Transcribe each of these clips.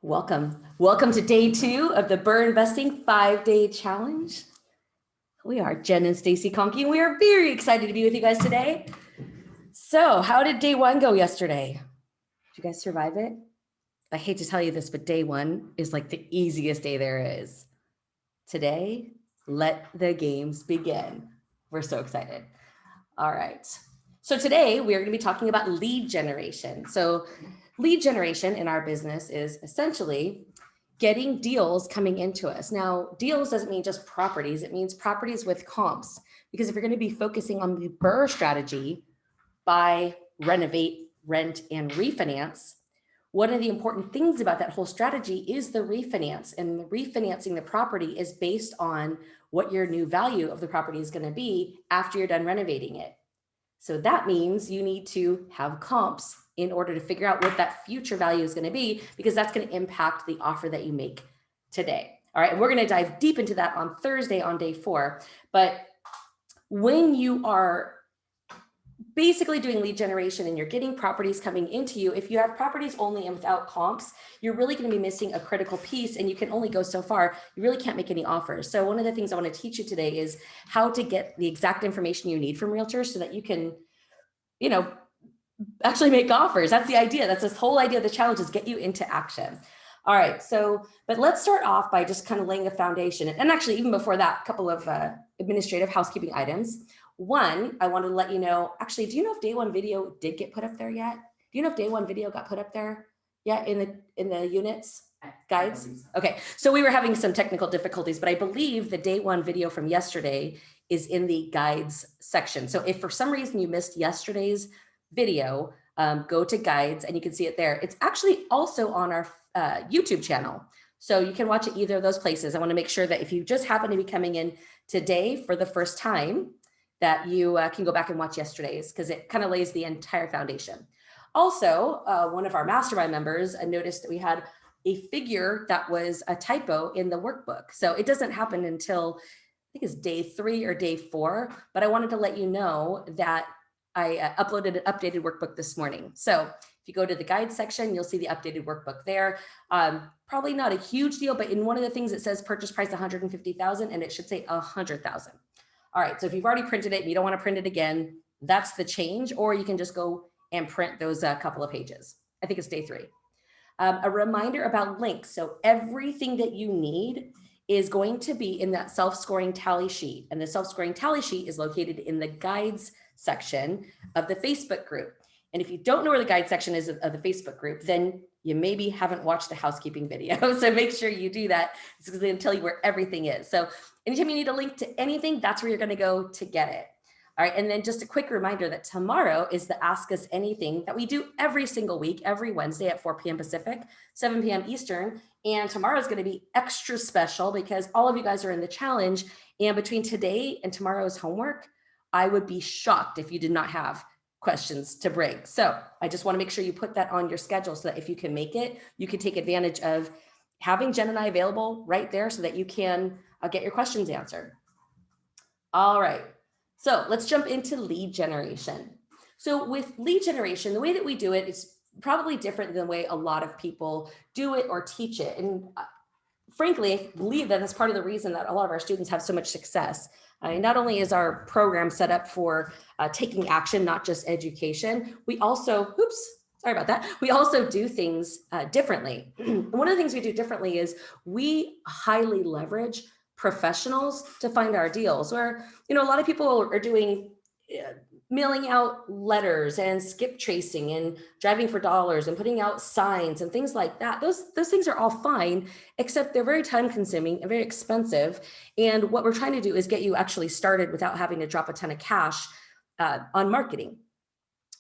Welcome to day 2 of the BRRRR Investing 5-Day Challenge. We are Jen and Stacy Conkey, and we are very excited to be with you guys today. So how did day 1 go yesterday? Did you guys survive it? I hate to tell you this, but day 1 is like the easiest day there is. Today, let the games begin. We're so excited. All right. So today we are going to be talking about lead generation. So lead generation in our business is essentially getting deals coming into us. Now, deals doesn't mean just properties. It means properties with comps. Because if you're going to be focusing on the BRRRR strategy, buy, renovate, rent, and refinance, one of the important things about that whole strategy is the refinance. And the refinancing the property is based on what your new value of the property is going to be after you're done renovating it. So that means you need to have comps in order to figure out what that future value is going to be, because that's going to impact the offer that you make today. All right, and we're going to dive deep into that on Thursday on day 4. But when you are basically doing lead generation and you're getting properties coming into you, if you have properties only and without comps, you're really going to be missing a critical piece, and you can only go so far. You really can't make any offers. So one of the things I want to teach you today is how to get the exact information you need from realtors so that you can, actually make offers. That's the idea. That's this whole idea of the challenge, is get you into action. All right. So, but let's start off by just kind of laying a foundation. And actually, even before that, a couple of administrative housekeeping items. One, I wanted to let you know, actually, do you know if day 1 video did get put up there yet? Do you know if day 1 video got put up there yet in the units guides? Okay. So we were having some technical difficulties, but I believe the day 1 video from yesterday is in the guides section. So if for some reason you missed yesterday's video, go to guides and you can see it there. It's actually also on our YouTube channel. So you can watch it either of those places. I want to make sure that if you just happen to be coming in today for the first time, that you can go back and watch yesterday's, because it kind of lays the entire foundation. Also, one of our Mastermind members noticed that we had a figure that was a typo in the workbook. So it doesn't happen until, I think it's day 3 or day 4, but I wanted to let you know that I uploaded an updated workbook this morning. So if you go to the guide section, you'll see the updated workbook there. Probably not a huge deal, but in one of the things it says purchase price $150,000, and it should say $100,000. All right, so if you've already printed it and you don't want to print it again, that's the change, or you can just go and print those couple of pages. I think it's day 3. A reminder about links. So everything that you need is going to be in that self-scoring tally sheet. And the self-scoring tally sheet is located in the guides section of the Facebook group. And if you don't know where the guide section is of the Facebook group, then you maybe haven't watched the housekeeping video. So make sure you do that. It's going to tell you where everything is. So anytime you need a link to anything, that's where you're going to go to get it. All right. And then just a quick reminder that tomorrow is the Ask Us Anything that we do every single week, every Wednesday at 4 p.m. Pacific, 7 p.m. Eastern. And tomorrow is going to be extra special because all of you guys are in the challenge. And between today and tomorrow's homework, I would be shocked if you did not have questions to bring. So I just want to make sure you put that on your schedule so that if you can make it, you can take advantage of having Jen and I available right there so that you can get your questions answered. All right. So let's jump into lead generation. So with lead generation, the way that we do it is probably different than the way a lot of people do it or teach it. And frankly, I believe that that's part of the reason that a lot of our students have so much success. Not only is our program set up for taking action, not just education, we also, sorry about that. We also do things differently. One of the things we do differently is we highly leverage professionals to find our deals, where, a lot of people are doing mailing out letters and skip tracing and driving for dollars and putting out signs and things like that. Those things are all fine, except they're very time consuming and very expensive. And what we're trying to do is get you actually started without having to drop a ton of cash on marketing.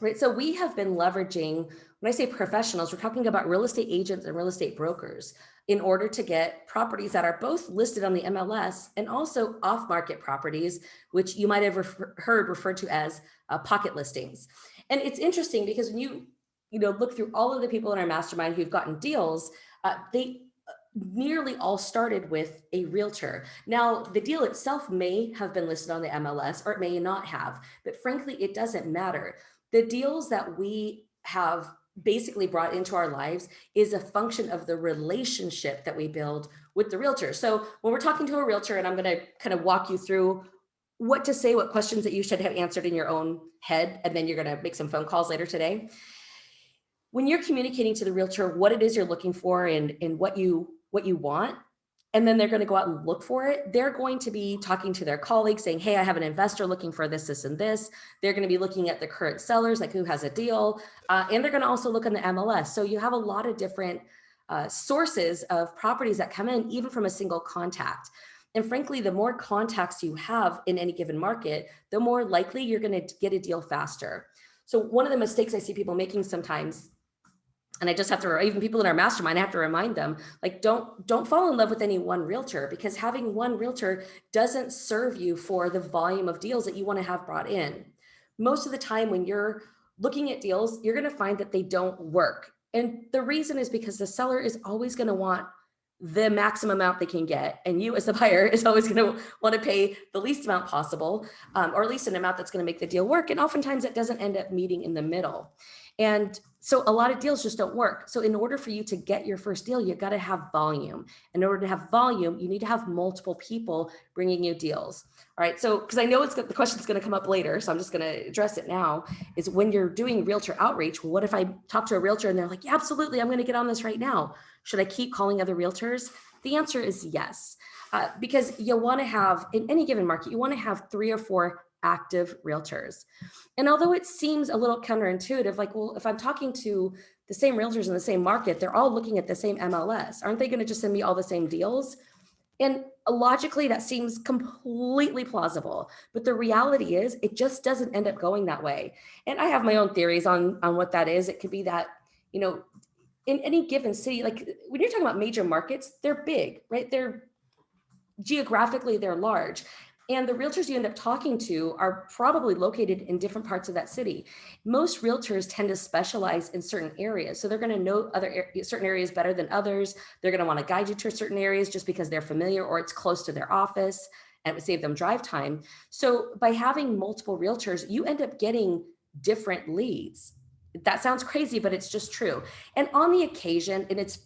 Right. So we have been leveraging, when I say professionals, we're talking about real estate agents and real estate brokers in order to get properties that are both listed on the MLS and also off-market properties, which you might have heard referred to as pocket listings. And it's interesting because when you look through all of the people in our mastermind who've gotten deals, they nearly all started with a realtor. Now, the deal itself may have been listed on the MLS or it may not have, but frankly, it doesn't matter. The deals that we have basically brought into our lives is a function of the relationship that we build with the realtor. So when we're talking to a realtor, and I'm going to kind of walk you through what to say, what questions that you should have answered in your own head, and then you're going to make some phone calls later today. When you're communicating to the realtor what it is you're looking for and what you want, and then they're going to go out and look for it, they're going to be talking to their colleagues saying, hey, I have an investor looking for this, this, and this. They're going to be looking at the current sellers, like who has a deal, and they're going to also look on the MLS. So you have a lot of different sources of properties that come in, even from a single contact. And frankly, the more contacts you have in any given market, the more likely you're going to get a deal faster. So one of the mistakes I see people making sometimes, and I just have to, even people in our mastermind, I have to remind them, like, don't fall in love with any one realtor, because having one realtor doesn't serve you for the volume of deals that you want to have brought in. Most of the time when you're looking at deals, you're going to find that they don't work. And the reason is because the seller is always going to want the maximum amount they can get. And you as the buyer is always going to want to pay the least amount possible, or at least an amount that's going to make the deal work. And oftentimes it doesn't end up meeting in the middle. And so a lot of deals just don't work. So in order for you to get your first deal, you've got to have volume. In order to have volume, you need to have multiple people bringing you deals. All right. So, because I know the question's going to come up later, so I'm just going to address it now, is when you're doing realtor outreach, what if I talk to a realtor and they're like, yeah, absolutely, I'm going to get on this right now. Should I keep calling other realtors? The answer is yes, because you want to have, in any given market, you want to have 3 or 4 active realtors. And although it seems a little counterintuitive, like, well, if I'm talking to the same realtors in the same market, they're all looking at the same MLS. Aren't they going to just send me all the same deals? And logically, that seems completely plausible. But the reality is it just doesn't end up going that way. And I have my own theories on what that is. It could be that, in any given city, like when you're talking about major markets, they're big, right? They're geographically, they're large. And the realtors you end up talking to are probably located in different parts of that city. Most realtors tend to specialize in certain areas. So they're going to know certain areas better than others. They're going to want to guide you to certain areas just because they're familiar or it's close to their office and it would save them drive time. So by having multiple realtors, you end up getting different leads. That sounds crazy, but it's just true. And on the occasion, and it's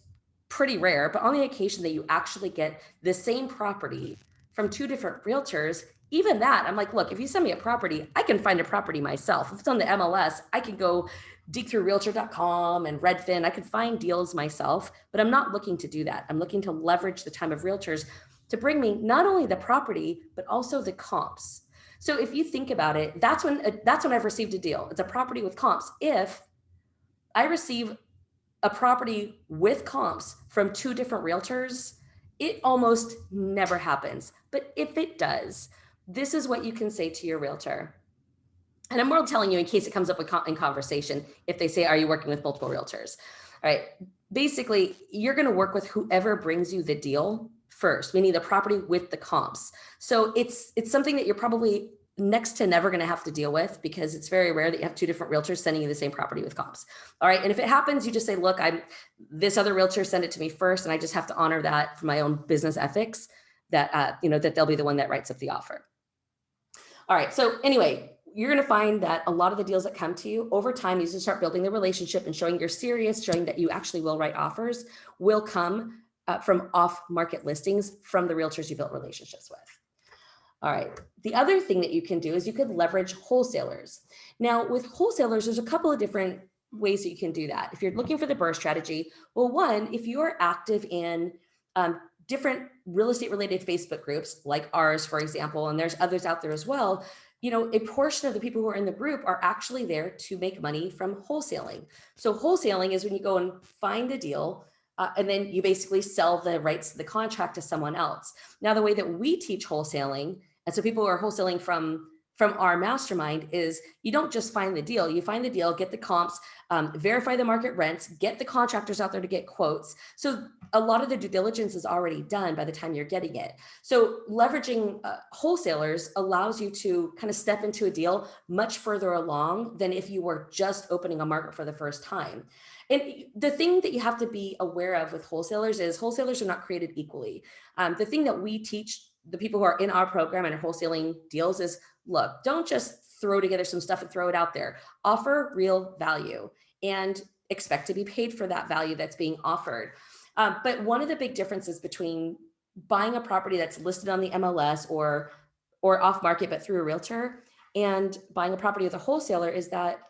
pretty rare, but on the occasion that you actually get the same property from 2 different realtors, even that, I'm like, look, if you send me a property, I can find a property myself. If it's on the MLS, I can go dig through realtor.com and Redfin. I could find deals myself, but I'm not looking to do that. I'm looking to leverage the time of realtors to bring me not only the property, but also the comps. So if you think about it, that's when I've received a deal. It's a property with comps. If I receive a property with comps from 2 different realtors, it almost never happens. But if it does, this is what you can say to your realtor. And I'm more telling you in case it comes up in conversation, if they say, are you working with multiple realtors? All right. Basically, you're going to work with whoever brings you the deal first, meaning the property with the comps. So it's something that you're probably next to never going to have to deal with, because it's very rare that you have 2 different realtors sending you the same property with comps. All right. And if it happens, you just say, look, this other realtor sent it to me first, and I just have to honor that for my own business ethics, that, that they'll be the one that writes up the offer. All right. So anyway, you're going to find that a lot of the deals that come to you over time, you just start building the relationship and showing you're serious, showing that you actually will write offers, will come from off-market listings from the realtors you built relationships with. All right. The other thing that you can do is you could leverage wholesalers. Now, with wholesalers, there's a couple of different ways that you can do that. If you're looking for the BRRRR strategy, well, one, if you're active in different real estate related Facebook groups like ours, for example, and there's others out there as well, a portion of the people who are in the group are actually there to make money from wholesaling. So wholesaling is when you go and find a deal, and then you basically sell the rights to the contract to someone else. Now, the way that we teach wholesaling, and so people who are wholesaling from our mastermind, is you don't just find the deal. You find the deal, get the comps, verify the market rents, get the contractors out there to get quotes. So a lot of the due diligence is already done by the time you're getting it. So leveraging wholesalers allows you to kind of step into a deal much further along than if you were just opening a market for the first time. And the thing that you have to be aware of with wholesalers is wholesalers are not created equally. The thing that we teach the people who are in our program and are wholesaling deals is, look, don't just throw together some stuff and throw it out there. Offer real value. And expect to be paid for that value that's being offered. But one of the big differences between buying a property that's listed on the MLS or off market, but through a realtor, and buying a property with a wholesaler is that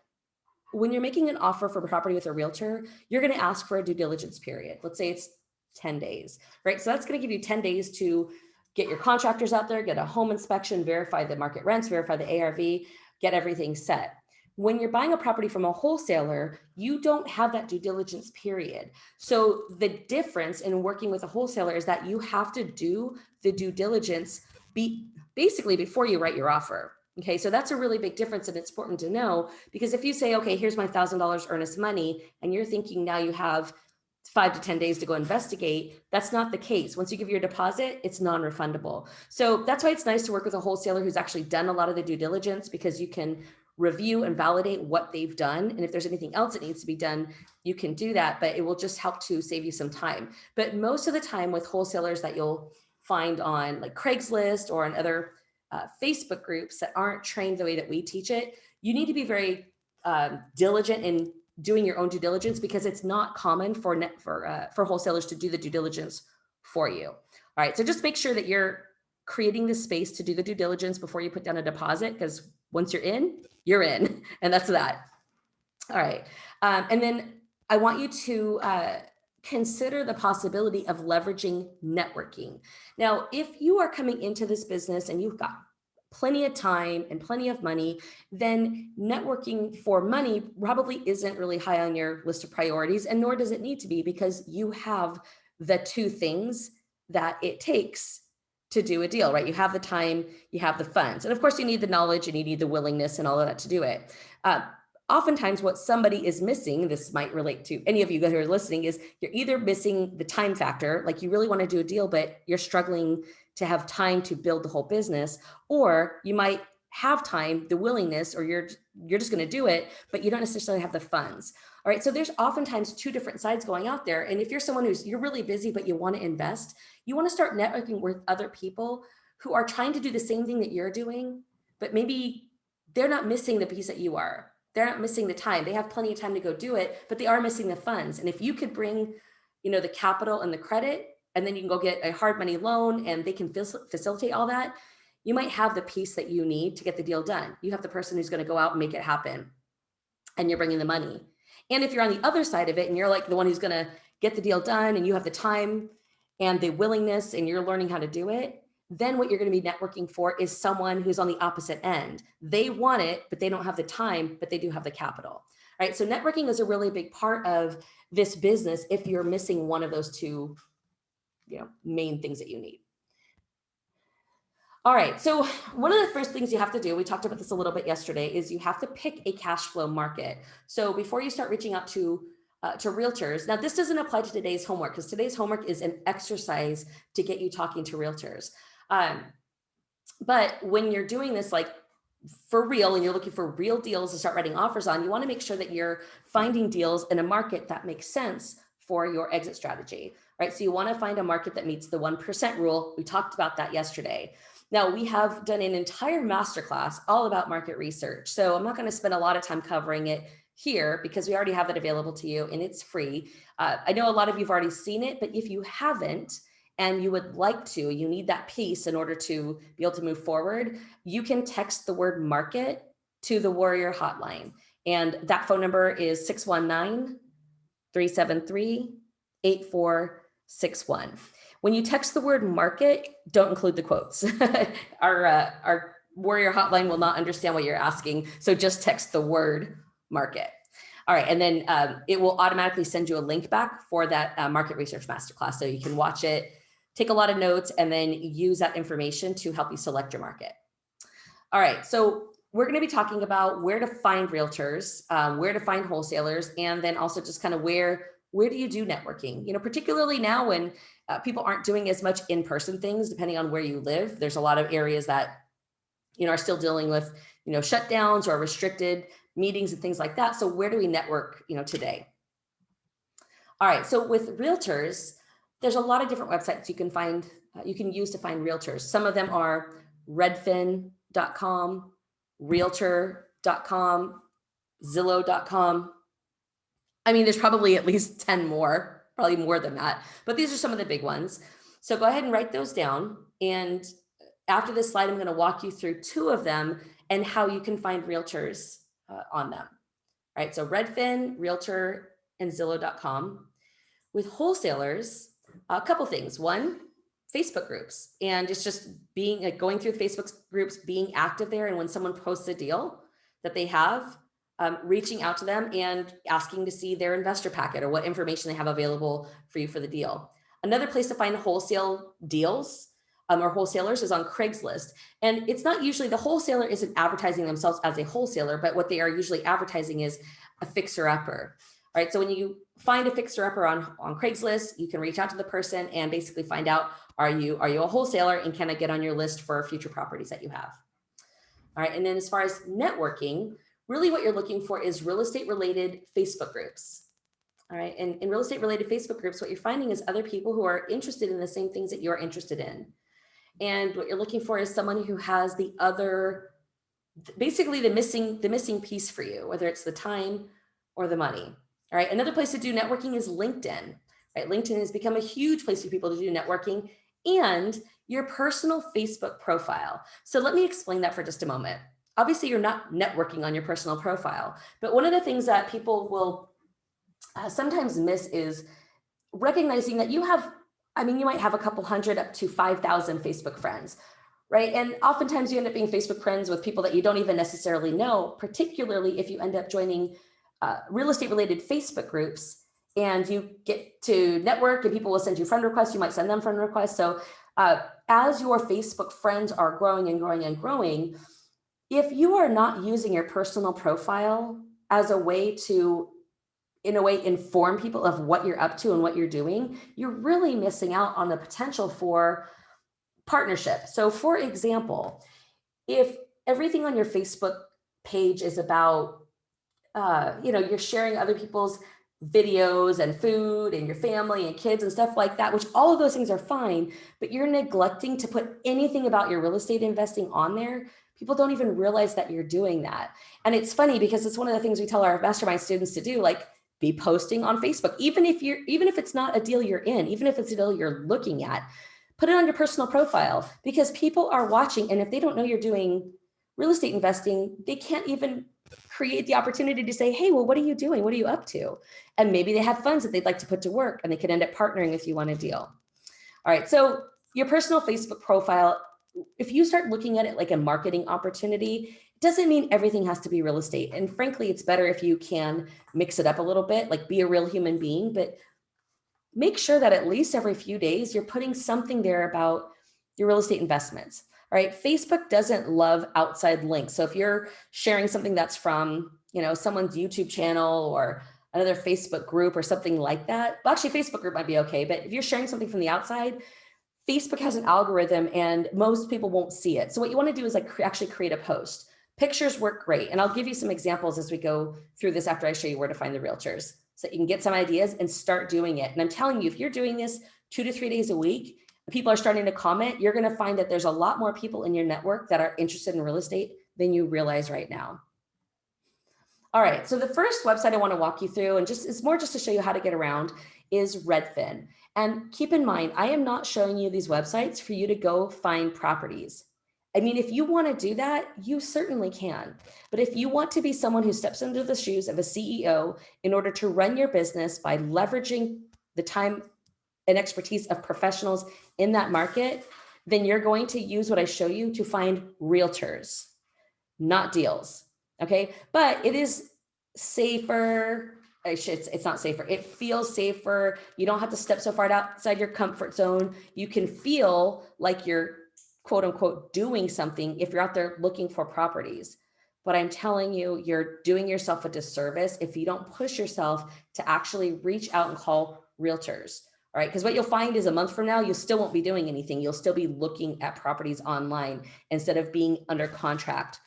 when you're making an offer for a property with a realtor, you're going to ask for a due diligence period. Let's say it's 10 days, right? So that's going to give you 10 days to get your contractors out there, get a home inspection, verify the market rents, verify the ARV, get everything set. When you're buying a property from a wholesaler, you don't have that due diligence period. So the difference in working with a wholesaler is that you have to do the due diligence basically before you write your offer. Okay, so that's a really big difference, and it's important to know, because if you say, okay, here's my $1,000 earnest money, and you're thinking now you have 5 to 10 days to go investigate, that's not the case. Once you give your deposit, it's non-refundable. So that's why it's nice to work with a wholesaler who's actually done a lot of the due diligence, because you can review and validate what they've done. And if there's anything else that needs to be done, you can do that, but it will just help to save you some time. But most of the time with wholesalers that you'll find on like Craigslist or on other Facebook groups that aren't trained the way that we teach it, you need to be very diligent in doing your own due diligence, because it's not common for wholesalers to do the due diligence for you. All right, so just make sure that you're creating the space to do the due diligence before you put down a deposit, because once you're in, and that's that. All right, and then I want you to consider the possibility of leveraging networking. Now, if you are coming into this business and you've got plenty of time and plenty of money, then networking for money probably isn't really high on your list of priorities, and nor does it need to be, because you have the two things that it takes to do a deal, right? You have the time, you have the funds, and of course you need the knowledge and you need the willingness and all of that to do it. Oftentimes what somebody is missing, this might relate to any of you guys who are listening, is you're either missing the time factor, like you really want to do a deal, but you're struggling to have time to build the whole business, or you might have time, the willingness, or you're just going to do it, but you don't necessarily have the funds. All right. So there's oftentimes two different sides going out there. And if you're someone you're really busy, but you want to invest, you want to start networking with other people who are trying to do the same thing that you're doing, but maybe they're not missing the piece that you are. They're not missing the time. They have plenty of time to go do it, but they are missing the funds. And if you could bring, the capital and the credit, and then you can go get a hard money loan and they can facilitate all that, you might have the piece that you need to get the deal done. You have the person who's going to go out and make it happen, and you're bringing the money. And if you're on the other side of it and you're like the one who's going to get the deal done, and you have the time and the willingness and you're learning how to do it, then what you're going to be networking for is someone who's on the opposite end. They want it, but they don't have the time, but they do have the capital. Right? So networking is a really big part of this business if you're missing one of those two, main things that you need. All right. So one of the first things you have to do, we talked about this a little bit yesterday, is you have to pick a cash flow market. So before you start reaching out to realtors, now this doesn't apply to today's homework, because today's homework is an exercise to get you talking to realtors. But when you're doing this, like for real, and you're looking for real deals to start writing offers on, you want to make sure that you're finding deals in a market that makes sense for your exit strategy, right? So you want to find a market that meets the 1% rule. We talked about that yesterday. Now, we have done an entire masterclass all about market research. So I'm not going to spend a lot of time covering it here, because we already have that available to you and it's free. I know a lot of you have already seen it, but if you haven't and you would like to, you need that piece in order to be able to move forward, you can text the word market to the Warrior Hotline. And that phone number is 619-373-8461. When you text the word market, don't include the quotes. Our Warrior Hotline will not understand what you're asking. So just text the word market. All right. And then it will automatically send you a link back for that market research masterclass. So you can watch it, take a lot of notes, and then use that information to help you select your market. All right. So we're going to be talking about where to find realtors, where to find wholesalers, and then also just kind of where do you do networking? Particularly now when people aren't doing as much in-person things, depending on where you live. There's a lot of areas that, are still dealing with, shutdowns or restricted meetings and things like that. So where do we network, today? All right. So with realtors, there's a lot of different websites you can find, you can use to find realtors. Some of them are redfin.com, realtor.com, Zillow.com. I mean, there's probably at least 10 more, probably more than that, but these are some of the big ones. So go ahead and write those down. And after this slide, I'm going to walk you through 2 of them and how you can find realtors on them. All right. So Redfin, Realtor, and Zillow.com. With wholesalers, a couple things. One, Facebook groups, and it's just being going through Facebook groups, being active there. And when someone posts a deal that they have, reaching out to them and asking to see their investor packet or what information they have available for you for the deal. Another place to find wholesale deals or wholesalers is on Craigslist. And it's not usually, the wholesaler isn't advertising themselves as a wholesaler, but what they are usually advertising is a fixer-upper. All right, so when you find a fixer-upper on Craigslist, you can reach out to the person and basically find out, are you a wholesaler, and can I get on your list for future properties that you have? All right, and then as far as networking, really what you're looking for is real estate related Facebook groups. All right, and in real estate related Facebook groups, what you're finding is other people who are interested in the same things that you're interested in. And what you're looking for is someone who has the other, basically the missing piece for you, whether it's the time or the money. All right, another place to do networking is LinkedIn. Right, LinkedIn has become a huge place for people to do networking, and your personal Facebook profile. So let me explain that for just a moment. Obviously, you're not networking on your personal profile, but one of the things that people will sometimes miss is recognizing that you have, I mean, you might have a couple hundred up to 5,000 Facebook friends, right? And oftentimes you end up being Facebook friends with people that you don't even necessarily know, particularly if you end up joining real estate related Facebook groups and you get to network and people will send you friend requests. You might send them friend requests. So as your Facebook friends are growing and growing and growing, if you are not using your personal profile as a way to, in a way, inform people of what you're up to and what you're doing, you're really missing out on the potential for partnership. So for example, if everything on your Facebook page is about, you're sharing other people's videos and food and your family and kids and stuff like that, which all of those things are fine, but you're neglecting to put anything about your real estate investing on there, people don't even realize that you're doing that. And it's funny because it's one of the things we tell our mastermind students to do, like be posting on Facebook, even if it's not a deal you're in, even if it's a deal you're looking at, put it on your personal profile because people are watching. And if they don't know you're doing real estate investing, they can't even create the opportunity to say, hey, well, what are you doing? What are you up to? And maybe they have funds that they'd like to put to work and they could end up partnering with you on a deal. All right, so your personal Facebook profile, if you start looking at it like a marketing opportunity, it doesn't mean everything has to be real estate. And frankly, it's better if you can mix it up a little bit, like be a real human being, but make sure that at least every few days you're putting something there about your real estate investments. All right, Facebook doesn't love outside links. So if you're sharing something that's from, someone's YouTube channel or another Facebook group or something like that, well, actually Facebook group might be okay, but if you're sharing something from the outside, Facebook has an algorithm and most people won't see it. So what you want to do is actually create a post. Pictures work great. And I'll give you some examples as we go through this after I show you where to find the realtors so that you can get some ideas and start doing it. And I'm telling you, if you're doing this 2 to 3 days a week, people are starting to comment, you're going to find that there's a lot more people in your network that are interested in real estate than you realize right now. All right, so the first website I want to walk you through, and it's more just to show you how to get around, is Redfin. And keep in mind, I am not showing you these websites for you to go find properties. I mean, if you want to do that, you certainly can. But if you want to be someone who steps into the shoes of a CEO in order to run your business by leveraging the time and expertise of professionals in that market, then you're going to use what I show you to find realtors, not deals. Okay, but it is safer. It's not safer. It feels safer. You don't have to step so far outside your comfort zone. You can feel like you're quote unquote doing something if you're out there looking for properties. But I'm telling you, you're doing yourself a disservice if you don't push yourself to actually reach out and call realtors. All right, because what you'll find is a month from now, you still won't be doing anything. You'll still be looking at properties online instead of being under contract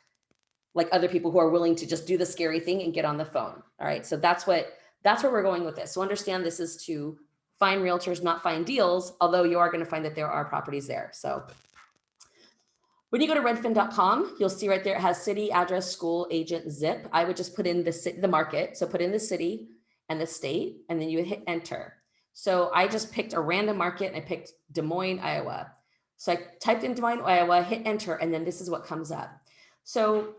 like other people who are willing to just do the scary thing and get on the phone. All right. So that's where we're going with this. So understand this is to find realtors, not find deals, although you are going to find that there are properties there. So when you go to redfin.com, you'll see right there, it has city, address, school, agent, zip. I would just put in the market. So put in the city and the state, and then you would hit enter. So I just picked a random market and I picked Des Moines, Iowa. So I typed in Des Moines, Iowa, hit enter, and then this is what comes up. So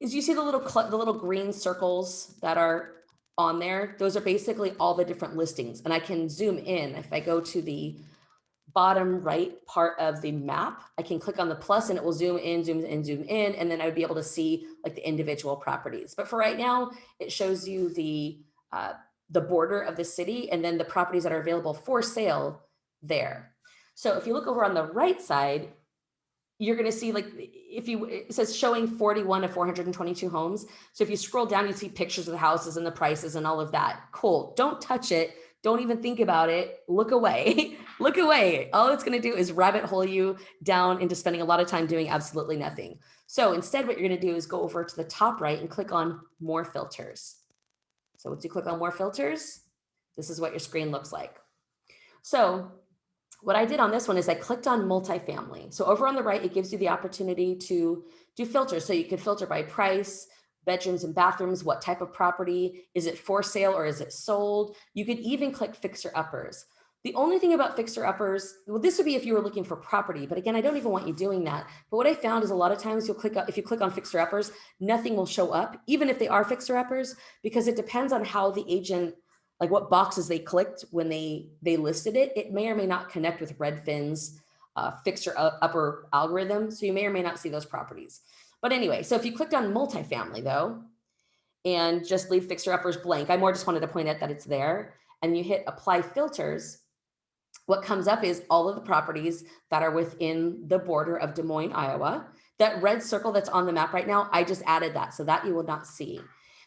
as you see the little green circles that are on there, those are basically all the different listings. And I can zoom in. If I go to the bottom right part of the map, I can click on the plus and it will zoom in, zoom in, zoom in, and then I would be able to see like the individual properties. But for right now, it shows you the border of the city and then the properties that are available for sale there. So if you look over on the right side, you're going to see like it says showing 41 of 422 homes. So if you scroll down, you see pictures of the houses and the prices and all of that. Cool. Don't touch it. Don't even think about it. Look away. Look away. All it's going to do is rabbit hole you down into spending a lot of time doing absolutely nothing. So instead, what you're going to do is go over to the top right and click on more filters. So once you click on more filters, this is what your screen looks like. So what I did on this one is I clicked on multifamily. So over on the right, it gives you the opportunity to do filters. So you can filter by price, bedrooms and bathrooms, what type of property, is it for sale or is it sold? You could even click fixer uppers. The only thing about fixer uppers, well, this would be if you were looking for property, but again, I don't even want you doing that. But what I found is a lot of times if you click on fixer uppers, nothing will show up, even if they are fixer uppers, because it depends on how the agent, like what boxes they clicked when they listed it. It may or may not connect with Redfin's fixer upper algorithm. So you may or may not see those properties. But anyway, so if you clicked on multifamily though, and just leave fixer uppers blank, I more just wanted to point out that it's there, and you hit apply filters, what comes up is all of the properties that are within the border of Des Moines, Iowa. That red circle that's on the map right now, I just added that so that you will not see.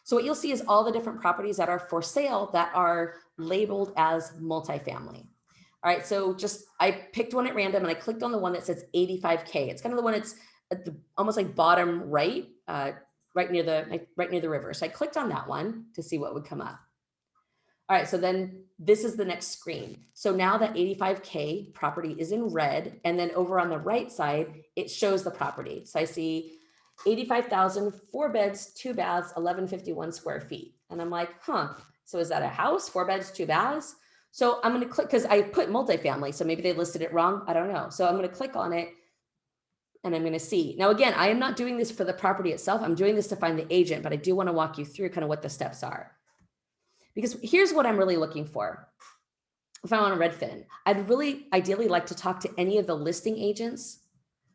So what you'll see is all the different properties that are for sale that are labeled as multifamily. All right, so I picked one at random and I clicked on the one that says 85K. It's kind of the one that's at the almost like bottom right, right near the river. So I clicked on that one to see what would come up. All right, so then this is the next screen. So now that 85K property is in red, and then over on the right side, it shows the property. So I see 85,000, 4 beds, 2 baths, 1151 square feet. And I'm like, so is that a house, 4 beds, 2 baths? So I'm going to click, because I put multifamily, so maybe they listed it wrong. I don't know. So I'm going to click on it and I'm going to see. Now, again, I am not doing this for the property itself. I'm doing this to find the agent, but I do want to walk you through kind of what the steps are. Because here's what I'm really looking for. If I'm on Redfin, I'd really ideally like to talk to any of the listing agents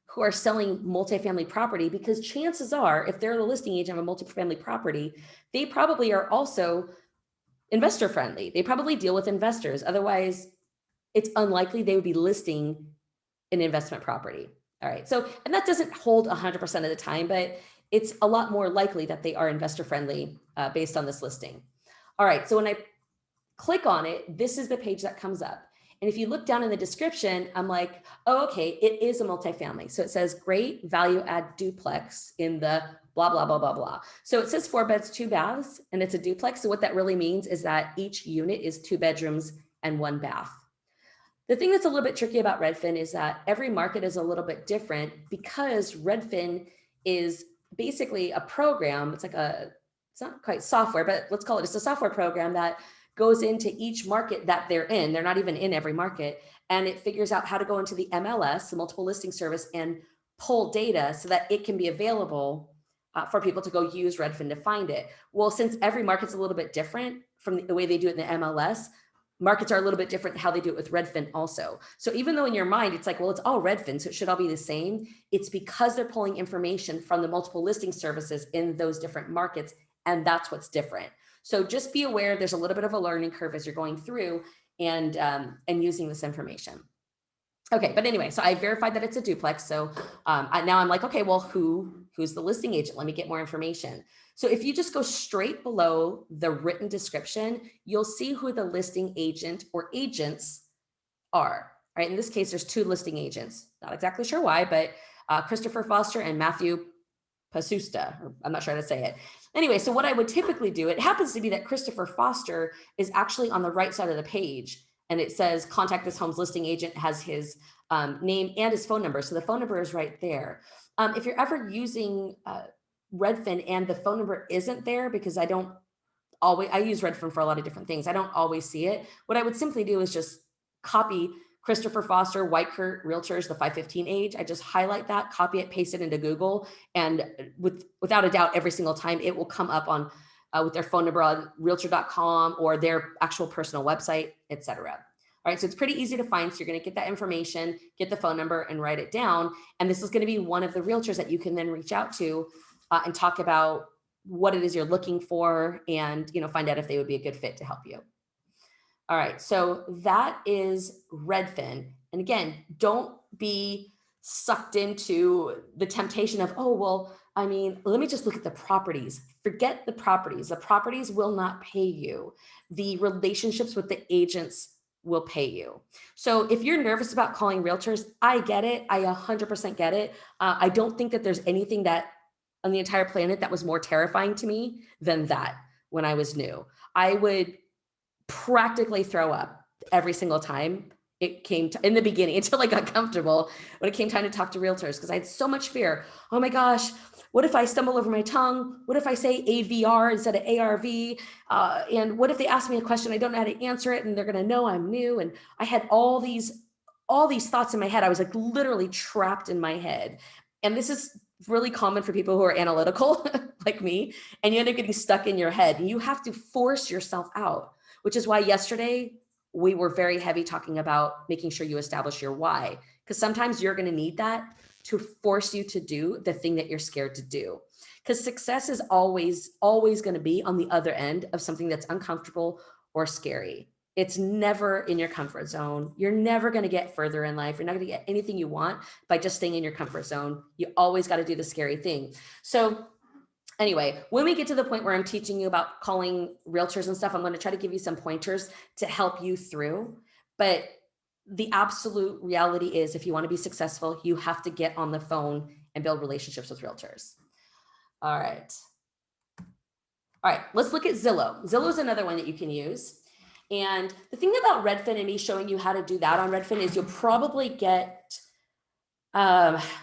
who are selling multifamily property, because chances are, if they're the listing agent of a multifamily property, they probably are also investor friendly. They probably deal with investors. Otherwise, it's unlikely they would be listing an investment property. All right. So, and that doesn't hold 100% of the time, but it's a lot more likely that they are investor friendly based on this listing. All right. So when I click on it, this is the page that comes up. And if you look down in the description, I'm like, oh, okay, it is a multifamily. So it says great value add duplex in the blah, blah, blah, blah, blah. So it says 4 beds, 2 baths, and it's a duplex. So what that really means is that each unit is 2 bedrooms and 1 bath. The thing that's a little bit tricky about Redfin is that every market is a little bit different, because Redfin is basically a program. It's not quite software, but let's call it just a software program that goes into each market that they're in. They're not even in every market. And it figures out how to go into the MLS, the multiple listing service, and pull data so that it can be available for people to go use Redfin to find it. Well, since every market's a little bit different from the way they do it in the MLS, markets are a little bit different how they do it with Redfin also. So even though in your mind, it's like, well, it's all Redfin, so it should all be the same. It's because they're pulling information from the multiple listing services in those different markets. And that's what's different. So just be aware there's a little bit of a learning curve as you're going through and using this information. Okay, but anyway, so I verified that it's a duplex. So now I'm like, okay, well, who's the listing agent? Let me get more information. So if you just go straight below the written description, you'll see who the listing agent or agents are. Right? In this case, there's 2 listing agents. Not exactly sure why, but Christopher Foster and Matthew Pasusta, or I'm not sure how to say it. Anyway, so what I would typically do, it happens to be that Christopher Foster is actually on the right side of the page, and it says contact this home's listing agent, has his name and his phone number. So the phone number is right there. If you're ever using Redfin and the phone number isn't there, because I don't always, I use Redfin for a lot of different things. I don't always see it. What I would simply do is just copy Christopher Foster, White Kurt Realtors, the 515 age. I just highlight that, copy it, paste it into Google. And without a doubt, every single time it will come up on with their phone number on realtor.com or their actual personal website, etc. All right, so it's pretty easy to find. So you're going to get that information, get the phone number and write it down. And this is going to be one of the realtors that you can then reach out to and talk about what it is you're looking for and, you know, find out if they would be a good fit to help you. All right, so that is Redfin. And again, don't be sucked into the temptation of, oh, well, I mean, let me just look at the properties. Forget the properties. The properties will not pay you. The relationships with the agents will pay you. So if you're nervous about calling realtors, I get it. I 100% get it. I don't think that there's anything that on the entire planet that was more terrifying to me than that when I was new. I would practically throw up every single time it came to, in the beginning, until I got comfortable when it came time to talk to realtors, because I had so much fear. Oh my gosh, what if I stumble over my tongue? What if I say AVR instead of ARV? And what if they ask me a question, I don't know how to answer it and they're gonna know I'm new? And I had all these thoughts in my head. I was like literally trapped in my head. And this is really common for people who are analytical like me, and you end up getting stuck in your head and you have to force yourself out, which is why yesterday we were very heavy talking about making sure you establish your why, because sometimes you're going to need that to force you to do the thing that you're scared to do. Because success is always going to be on the other end of something that's uncomfortable or scary. It's never in your comfort zone. You're never going to get further in life. You're not going to get anything you want by just staying in your comfort zone. You always got to do the scary thing. So anyway, when we get to the point where I'm teaching you about calling realtors and stuff, I'm going to try to give you some pointers to help you through. But the absolute reality is, if you want to be successful, you have to get on the phone and build relationships with realtors. All right. All right, let's look at Zillow. Zillow is another one that you can use. And the thing about Redfin and me showing you how to do that on Redfin is you'll probably get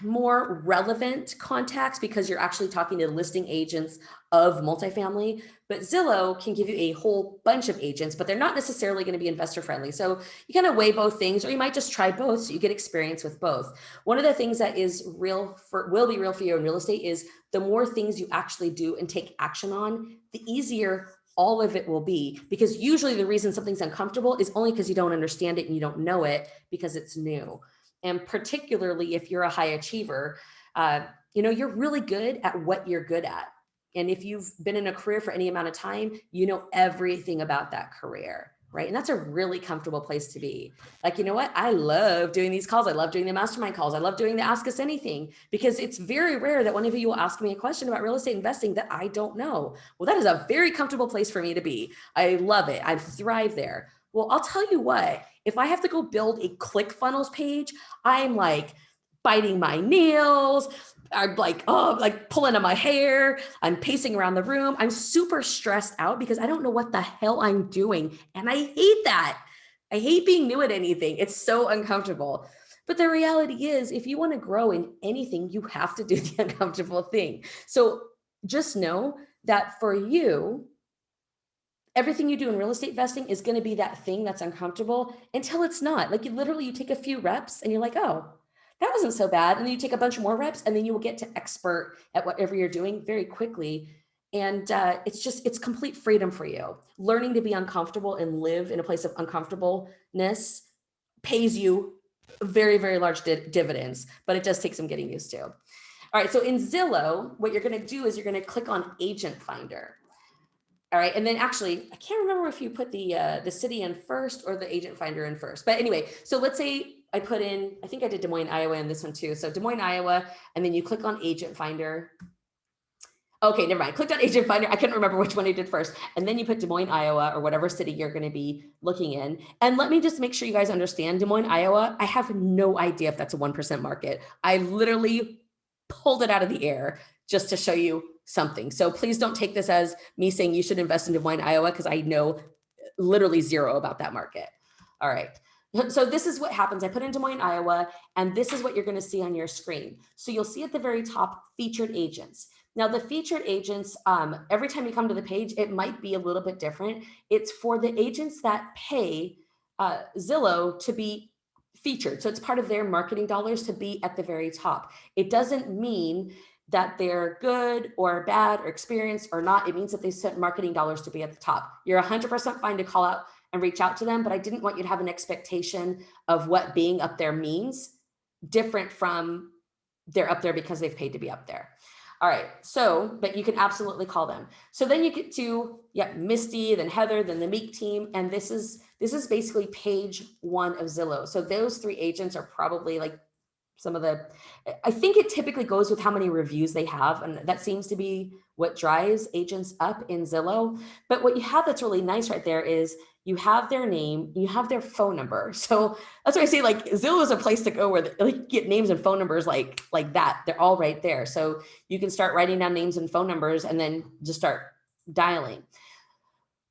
more relevant contacts because you're actually talking to listing agents of multifamily. But Zillow can give you a whole bunch of agents, but they're not necessarily going to be investor friendly. So you kind of weigh both things, or you might just try both so you get experience with both. One of the things that is will be real for you in real estate is the more things you actually do and take action on, the easier all of it will be, because usually the reason something's uncomfortable is only because you don't understand it and you don't know it because it's new. And particularly if you're a high achiever, you know, you're really good at what you're good at. And if you've been in a career for any amount of time, you know everything about that career, right? And that's a really comfortable place to be. Like, you know what? I love doing these calls. I love doing the mastermind calls. I love doing the Ask Us Anything, because it's very rare that one of you will ask me a question about real estate investing that I don't know. Well, that is a very comfortable place for me to be. I love it. I thrive there. Well, I'll tell you what, if I have to go build a ClickFunnels page, I'm like biting my nails. I'm like, oh, like pulling on my hair. I'm pacing around the room. I'm super stressed out because I don't know what the hell I'm doing. And I hate that. I hate being new at anything. It's so uncomfortable. But the reality is, if you want to grow in anything, you have to do the uncomfortable thing. So just know that for you, everything you do in real estate investing is going to be that thing that's uncomfortable until it's not. Like you take a few reps and you're like, oh, that wasn't so bad. And then you take a bunch more reps and then you will get to expert at whatever you're doing very quickly. And it's complete freedom for you. Learning to be uncomfortable and live in a place of uncomfortableness pays you very, very large dividends, but it does take some getting used to. All right, so in Zillow, what you're going to do is you're going to click on Agent Finder. All right, and then actually, I can't remember if you put the city in first or the agent finder in first. But anyway, so let's say I put in, I think I did Des Moines, Iowa in this one too. So Des Moines, Iowa, and then you click on agent finder. Okay, never mind. Clicked on agent finder. I couldn't remember which one I did first. And then you put Des Moines, Iowa, or whatever city you're going to be looking in. And let me just make sure you guys understand, Des Moines, Iowa, I have no idea if that's a 1% market. I literally pulled it out of the air just to show you something. So please don't take this as me saying you should invest in Des Moines, Iowa, because I know literally zero about that market. All right. So this is what happens. I put in Des Moines, Iowa, and this is what you're going to see on your screen. So you'll see at the very top, featured agents. Now the featured agents, every time you come to the page, it might be a little bit different. It's for the agents that pay Zillow to be featured. So it's part of their marketing dollars to be at the very top. It doesn't mean that they're good or bad or experienced or not. It means that they sent marketing dollars to be at the top. You're 100% fine to call out and reach out to them, but I didn't want you to have an expectation of what being up there means different from they're up there because they've paid to be up there. All right, so, but you can absolutely call them. So then you get to, Misty, then Heather, then the Meek team. And this is basically page one of Zillow. So those three agents are probably like some of the, I think it typically goes with how many reviews they have. And that seems to be what drives agents up in Zillow. But what you have that's really nice right there is you have their name, you have their phone number. So that's why I say like Zillow is a place to go where you get names and phone numbers like that. They're all right there. So you can start writing down names and phone numbers and then just start dialing.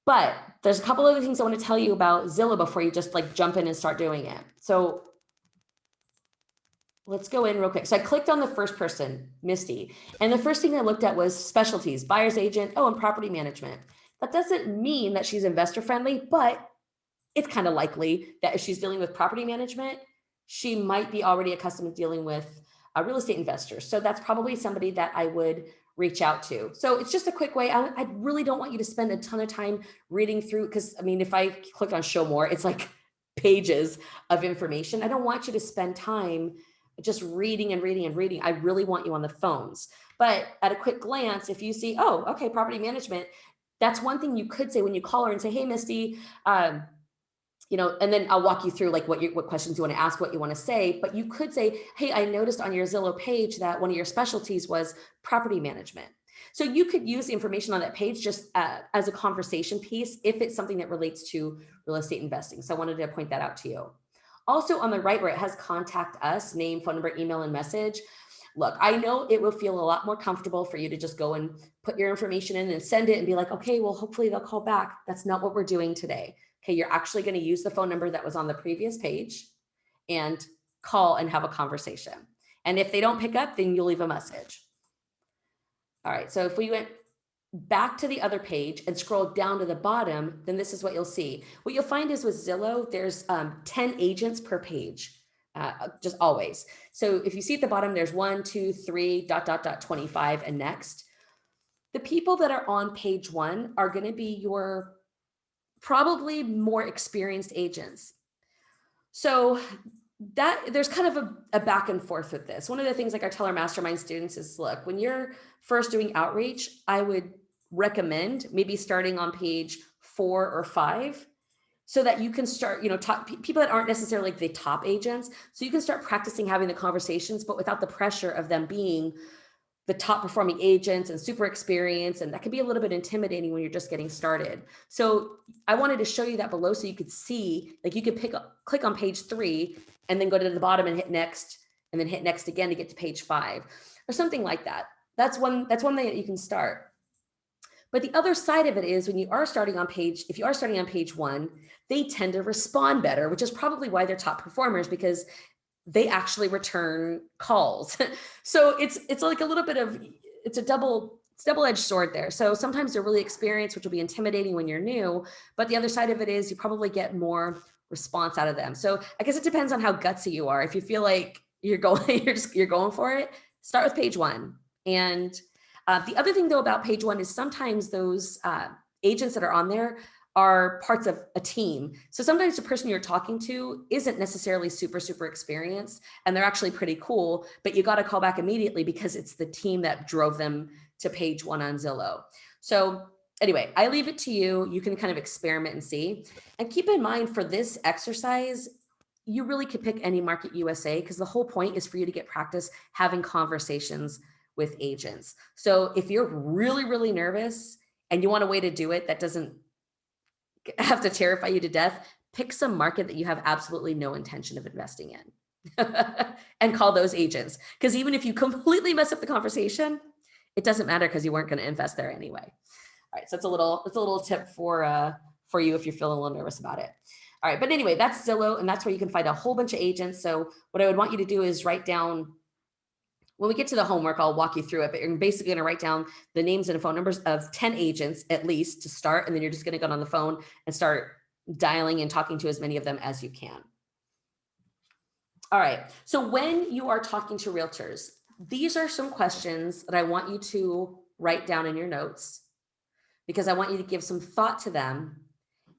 But there's a couple other things I want to tell you about Zillow before you just like jump in and start doing it. So let's go in real quick. So I clicked on the first person, Misty, and the first thing I looked at was specialties, buyer's agent, and property management. That doesn't mean that she's investor friendly, but it's kind of likely that if she's dealing with property management, she might be already accustomed to dealing with real estate investors. So that's probably somebody that I would reach out to. So it's just a quick way. I really don't want you to spend a ton of time reading through, because I mean, if I click on show more, it's like pages of information. I don't want you to spend time just reading and reading and reading. I really want you on the phones. But at a quick glance, if you see, oh, okay, property management, that's one thing you could say when you call her and say, hey, Misty, and then I'll walk you through like what questions you want to ask, what you want to say. But you could say, hey, I noticed on your Zillow page that one of your specialties was property management. So you could use the information on that page just as a conversation piece if it's something that relates to real estate investing. So I wanted to point that out to you. Also on the right where it has contact us, name, phone number, email, and message. Look, I know it will feel a lot more comfortable for you to just go and put your information in and send it and be like, okay, well, hopefully they'll call back. That's not what we're doing today. Okay, you're actually going to use the phone number that was on the previous page and call and have a conversation. And if they don't pick up, then you'll leave a message. All right, so if we went back to the other page and scroll down to the bottom, then this is what you'll see. What you'll find is with Zillow, there's 10 agents per page, just always. So if you see at the bottom, there's 1, 2, 3, ... 25 and next. The people that are on page one are going to be your probably more experienced agents. So that there's kind of a back and forth with this. One of the things like I tell our mastermind students is, look, when you're first doing outreach, I would recommend maybe starting on page 4 or 5 so that you can start, people that aren't necessarily like the top agents. So you can start practicing having the conversations, but without the pressure of them being the top performing agents and super experienced. And that can be a little bit intimidating when you're just getting started. So I wanted to show you that below so you could see, like you could click on page 3 and then go to the bottom and hit next, and then hit next again to get to page 5 or something like that. That's one thing that you can start. But the other side of it is when you are starting on page, if you are starting on page 1, they tend to respond better, which is probably why they're top performers, because they actually return calls. So it's like a little bit of, it's double-edged sword there. So sometimes they're really experienced, which will be intimidating when you're new, but the other side of it is you probably get more response out of them. So I guess it depends on how gutsy you are. If you feel like you're going for it, start with page 1. And the other thing though about page 1 is sometimes those agents that are on there are parts of a team. So sometimes the person you're talking to isn't necessarily super, super experienced, and they're actually pretty cool, but you got to call back immediately because it's the team that drove them to page 1 on Zillow. So anyway, I leave it to you. You can kind of experiment and see. And keep in mind for this exercise, you really could pick any market USA, because the whole point is for you to get practice having conversations with agents. So if you're really, really nervous and you want a way to do it that doesn't have to terrify you to death, pick some market that you have absolutely no intention of investing in and call those agents. Because even if you completely mess up the conversation, it doesn't matter because you weren't going to invest there anyway. All right, so it's a little tip for you if you're feeling a little nervous about it. All right, but anyway, that's Zillow, and that's where you can find a whole bunch of agents. So what I would want you to do is write down When we get to the homework, I'll walk you through it, but you're basically going to write down the names and phone numbers of 10 agents at least to start. And then you're just going to get on the phone and start dialing and talking to as many of them as you can. All right. So when you are talking to realtors, these are some questions that I want you to write down in your notes, because I want you to give some thought to them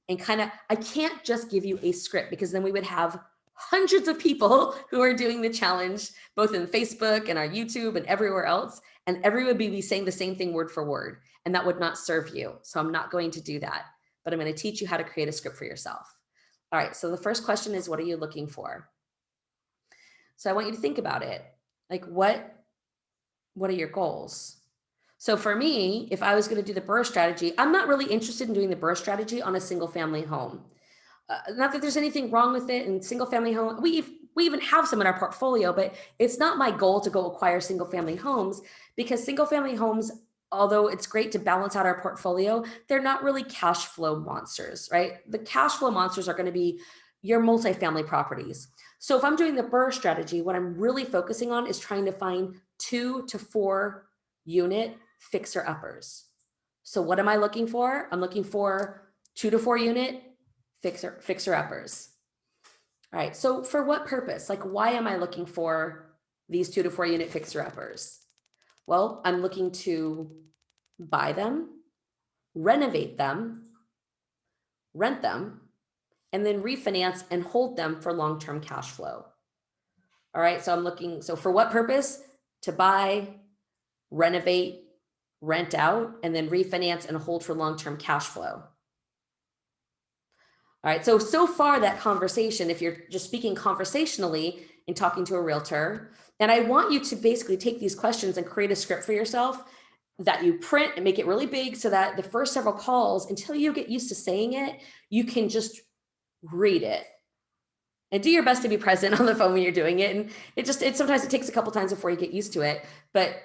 and I can't just give you a script, because then we would have hundreds of people who are doing the challenge, both in Facebook and our YouTube and everywhere else. And everyone would be saying the same thing word for word, and that would not serve you. So I'm not going to do that, but I'm going to teach you how to create a script for yourself. All right. So the first question is, what are you looking for? So I want you to think about it. Like, what are your goals? So for me, if I was going to do the BRRRR strategy, I'm not really interested in doing the BRRRR strategy on a single family home. Not that there's anything wrong with it. And single family home, we even have some in our portfolio, but it's not my goal to go acquire single family homes, because single family homes, although it's great to balance out our portfolio, they're not really cash flow monsters, right? The cash flow monsters are going to be your multifamily properties. So if I'm doing the BRRRR strategy, what I'm really focusing on is trying to find 2 to 4 unit fixer uppers. So what am I looking for? I'm looking for 2 to 4 unit fixer uppers. All right. So for what purpose? Like, why am I looking for these 2 to 4 unit fixer uppers? Well, I'm looking to buy them, renovate them, rent them, and then refinance and hold them for long-term cash flow. All right. So for what purpose? To buy, renovate, rent out, and then refinance and hold for long-term cash flow. All right. So far that conversation, if you're just speaking conversationally and talking to a realtor, and I want you to basically take these questions and create a script for yourself that you print and make it really big, so that the first several calls, until you get used to saying it, you can just read it. And do your best to be present on the phone when you're doing it. And sometimes it takes a couple times before you get used to it. But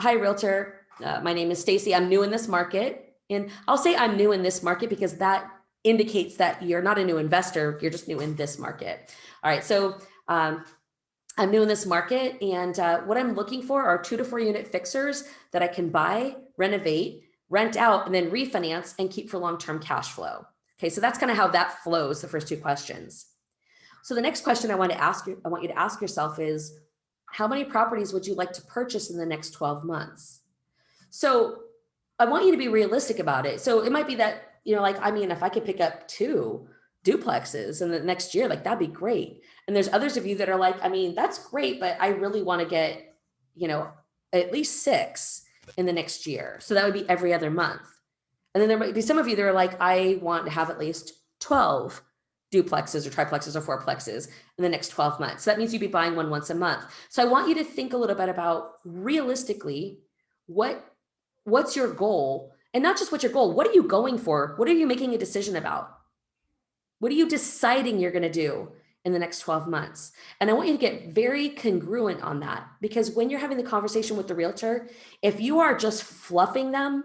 hi, realtor. My name is Stacy. I'm new in this market. And I'll say I'm new in this market because that indicates that you're not a new investor. You're just new in this market. All right. So I'm new in this market. And what I'm looking for are 2 to 4 unit fixers that I can buy, renovate, rent out, and then refinance and keep for long-term cash flow. Okay, so that's kind of how that flows, the first 2 questions. So the next question I want you to ask yourself is, how many properties would you like to purchase in the next 12 months? So I want you to be realistic about it. So it might be that, if I could pick up 2 duplexes in the next year, like, that'd be great. And there's others of you that are like, that's great, but I really want to get, at least 6 in the next year. So that would be every other month. And then there might be some of you that are like, I want to have at least 12 duplexes or triplexes or fourplexes in the next 12 months. So that means you'd be buying one once a month. So I want you to think a little bit about, realistically, what's your goal? And not just what's your goal, what are you going for? What are you making a decision about? What are you deciding you're going to do in the next 12 months? And I want you to get very congruent on that, because when you're having the conversation with the realtor, if you are just fluffing them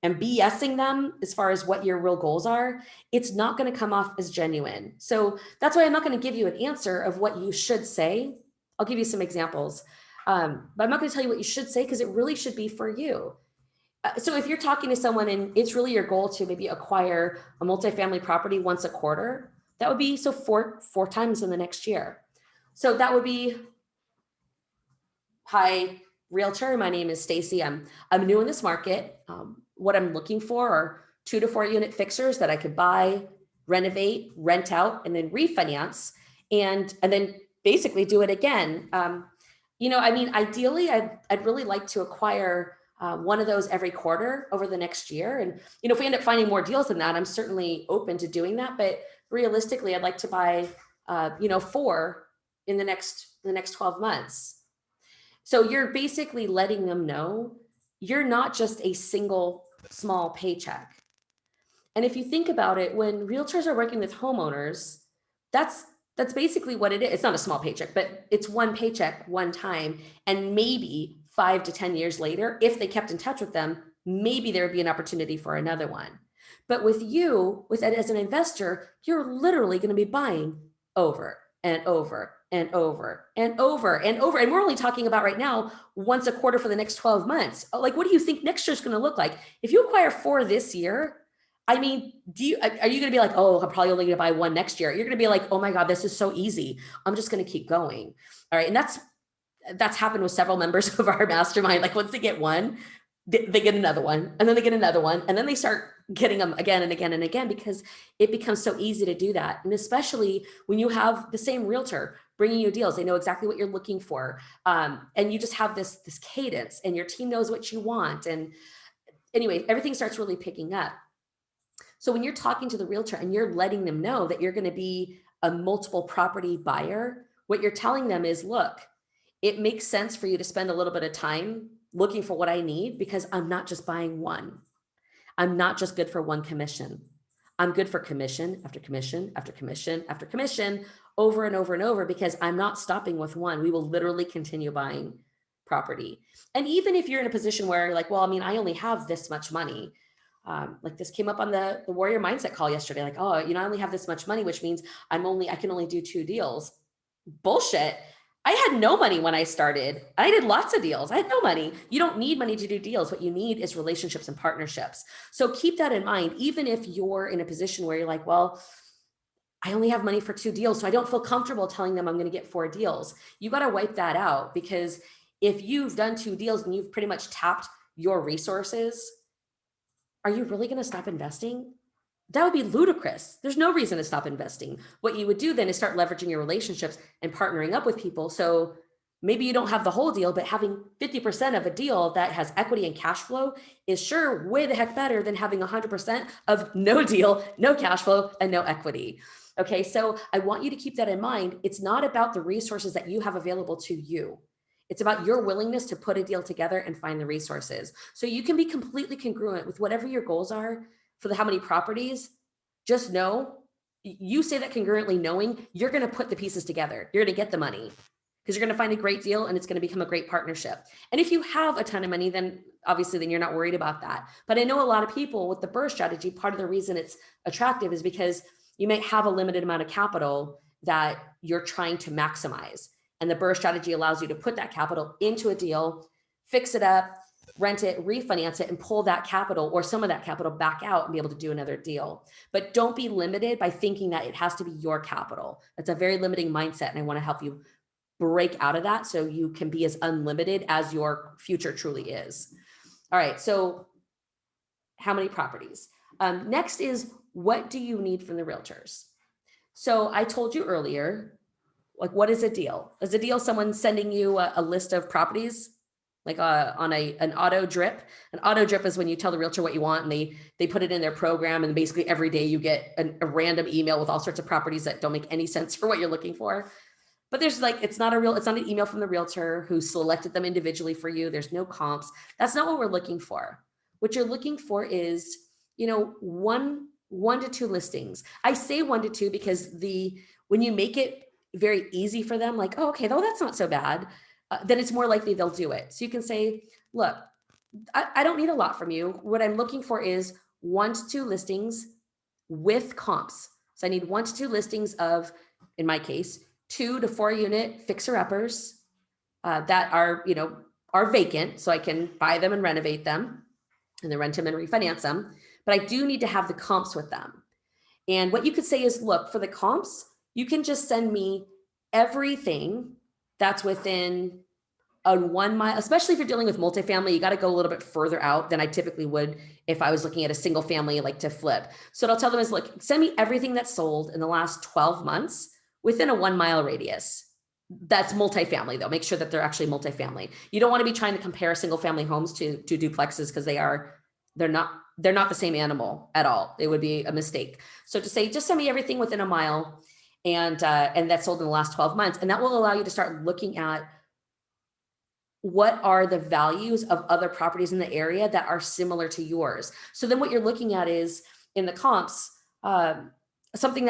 and BSing them as far as what your real goals are, it's not going to come off as genuine. So that's why I'm not going to give you an answer of what you should say. I'll give you some examples, but I'm not going to tell you what you should say, because it really should be for you. So if you're talking to someone and it's really your goal to maybe acquire a multifamily property once a quarter, that would be four times in the next year. So that would be, hi, realtor. My name is Stacy. I'm new in this market. What I'm looking for are 2 to 4 unit fixers that I could buy, renovate, rent out, and then refinance, and then basically do it again. Ideally, I'd really like to acquire one of those every quarter over the next year. And, if we end up finding more deals than that, I'm certainly open to doing that. But realistically, I'd like to buy, 4 in the next 12 months. So you're basically letting them know you're not just a single small paycheck. And if you think about it, when realtors are working with homeowners, that's basically what it is. It's not a small paycheck, but it's one paycheck, one time. And maybe 5 to 10 years later, if they kept in touch with them, maybe there would be an opportunity for another one. But with you, as an investor, you're literally going to be buying over and over and over and over and over. And we're only talking about right now, once a quarter for the next 12 months. Like, what do you think next year's going to look like? If you acquire 4 this year, I mean, are you going to be like, oh, I'm probably only going to buy 1 next year? You're going to be like, oh my God, this is so easy. I'm just going to keep going. All right. And that's happened with several members of our mastermind. Like, once they get one, they get another one, and then they get another one, and then they start getting them again and again and again, because it becomes so easy to do that. And especially when you have the same realtor bringing you deals, they know exactly what you're looking for. And you just have this cadence, and your team knows what you want. And anyway, everything starts really picking up. So when you're talking to the realtor and you're letting them know that you're going to be a multiple property buyer, what you're telling them is, look, it makes sense for you to spend a little bit of time looking for what I need, because I'm not just buying one. I'm not just good for one commission. I'm good for commission after commission after commission after commission, over and over and over, because I'm not stopping with one. We will literally continue buying property. And even if you're in a position where you're like, well, I mean, I only have this much money. Like this came up on the Warrior Mindset call yesterday. Like, oh, I only have this much money, which means I can only do 2 deals. Bullshit. I had no money when I started. I did lots of deals. I had no money. You don't need money to do deals. What you need is relationships and partnerships. So keep that in mind, even if you're in a position where you're like, well, I only have money for 2 deals, so I don't feel comfortable telling them I'm going to get 4 deals. You got to wipe that out, because if you've done 2 deals and you've pretty much tapped your resources, are you really going to stop investing? That would be ludicrous. There's no reason to stop investing. What you would do then is start leveraging your relationships and partnering up with people. So maybe you don't have the whole deal, but having 50% of a deal that has equity and cash flow is sure way the heck better than having 100% of no deal, no cash flow, and no equity. Okay, so I want you to keep that in mind. It's not about the resources that you have available to you. It's about your willingness to put a deal together and find the resources. So you can be completely congruent with whatever your goals are for how many properties. Just know, you say that congruently, knowing you're going to put the pieces together. You're going to get the money, because you're going to find a great deal and it's going to become a great partnership. And if you have a ton of money, then obviously then you're not worried about that. But I know a lot of people with the BRRRR strategy, part of the reason it's attractive is because you may have a limited amount of capital that you're trying to maximize. And the BRRRR strategy allows you to put that capital into a deal, fix it up, rent it, refinance it, and pull that capital or some of that capital back out and be able to do another deal. But don't be limited by thinking that it has to be your capital. That's a very limiting mindset. And I want to help you break out of that so you can be as unlimited as your future truly is. All right. So how many properties? Next is, what do you need from the realtors? So I told you earlier, like, what is a deal? Is a deal someone sending you a list of properties? Like on an auto drip. An auto drip is when you tell the realtor what you want and they put it in their program, and basically every day you get a random email with all sorts of properties that don't make any sense for what you're looking for. But there's it's not an email from the realtor who selected them individually for you. There's no comps. That's not what we're looking for. What you're looking for is, one to 2 listings. I say 1 to 2 because when you make it very easy for them, like, oh, okay, though that's not so bad, then it's more likely they'll do it. So you can say, look, I don't need a lot from you. What I'm looking for is 1 to 2 listings with comps. So I need 1 to 2 listings of, in my case, 2 to 4 unit fixer-uppers that are vacant, so I can buy them and renovate them and then rent them and refinance them. But I do need to have the comps with them. And what you could say is, look, for the comps, you can just send me everything that's within a 1 mile, especially if you're dealing with multifamily, you got to go a little bit further out than I typically would if I was looking at a single family, like to flip. So what I'll tell them is, look, send me everything that's sold in the last 12 months within a 1 mile radius. That's multifamily though. Make sure that they're actually multifamily. You don't want to be trying to compare single family homes to duplexes, because they're not the same animal at all. It would be a mistake. So to say, just send me everything within a mile and that's sold in the last 12 months. And that will allow you to start looking at what are the values of other properties in the area that are similar to yours. So then what you're looking at is, in the comps, something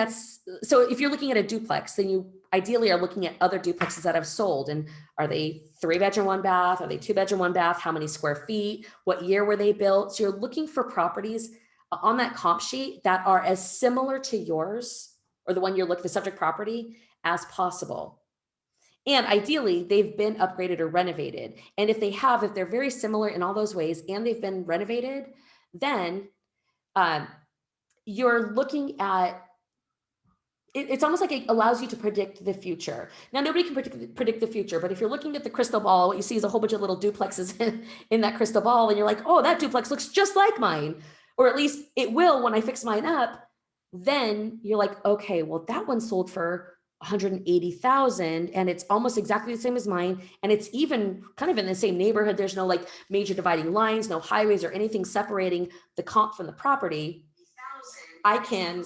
so if you're looking at a duplex, then you ideally are looking at other duplexes that have sold. And are they 3-bedroom, 1 bath? Are they 2-bedroom, 1 bath? How many square feet? What year were they built? So you're looking for properties on that comp sheet that are as similar to yours or the subject property as possible. And ideally, they've been upgraded or renovated. And if they're very similar in all those ways and they've been renovated, then you're looking at, it's almost like it allows you to predict the future. Now, nobody can predict the future, but if you're looking at the crystal ball, what you see is a whole bunch of little duplexes in that crystal ball, and you're like, oh, that duplex looks just like mine, or at least it will when I fix mine up. Then you're like, okay, well, that one sold for 180,000 and it's almost exactly the same as mine. And it's even kind of in the same neighborhood. There's no like major dividing lines, no highways or anything separating the comp from the property. I can,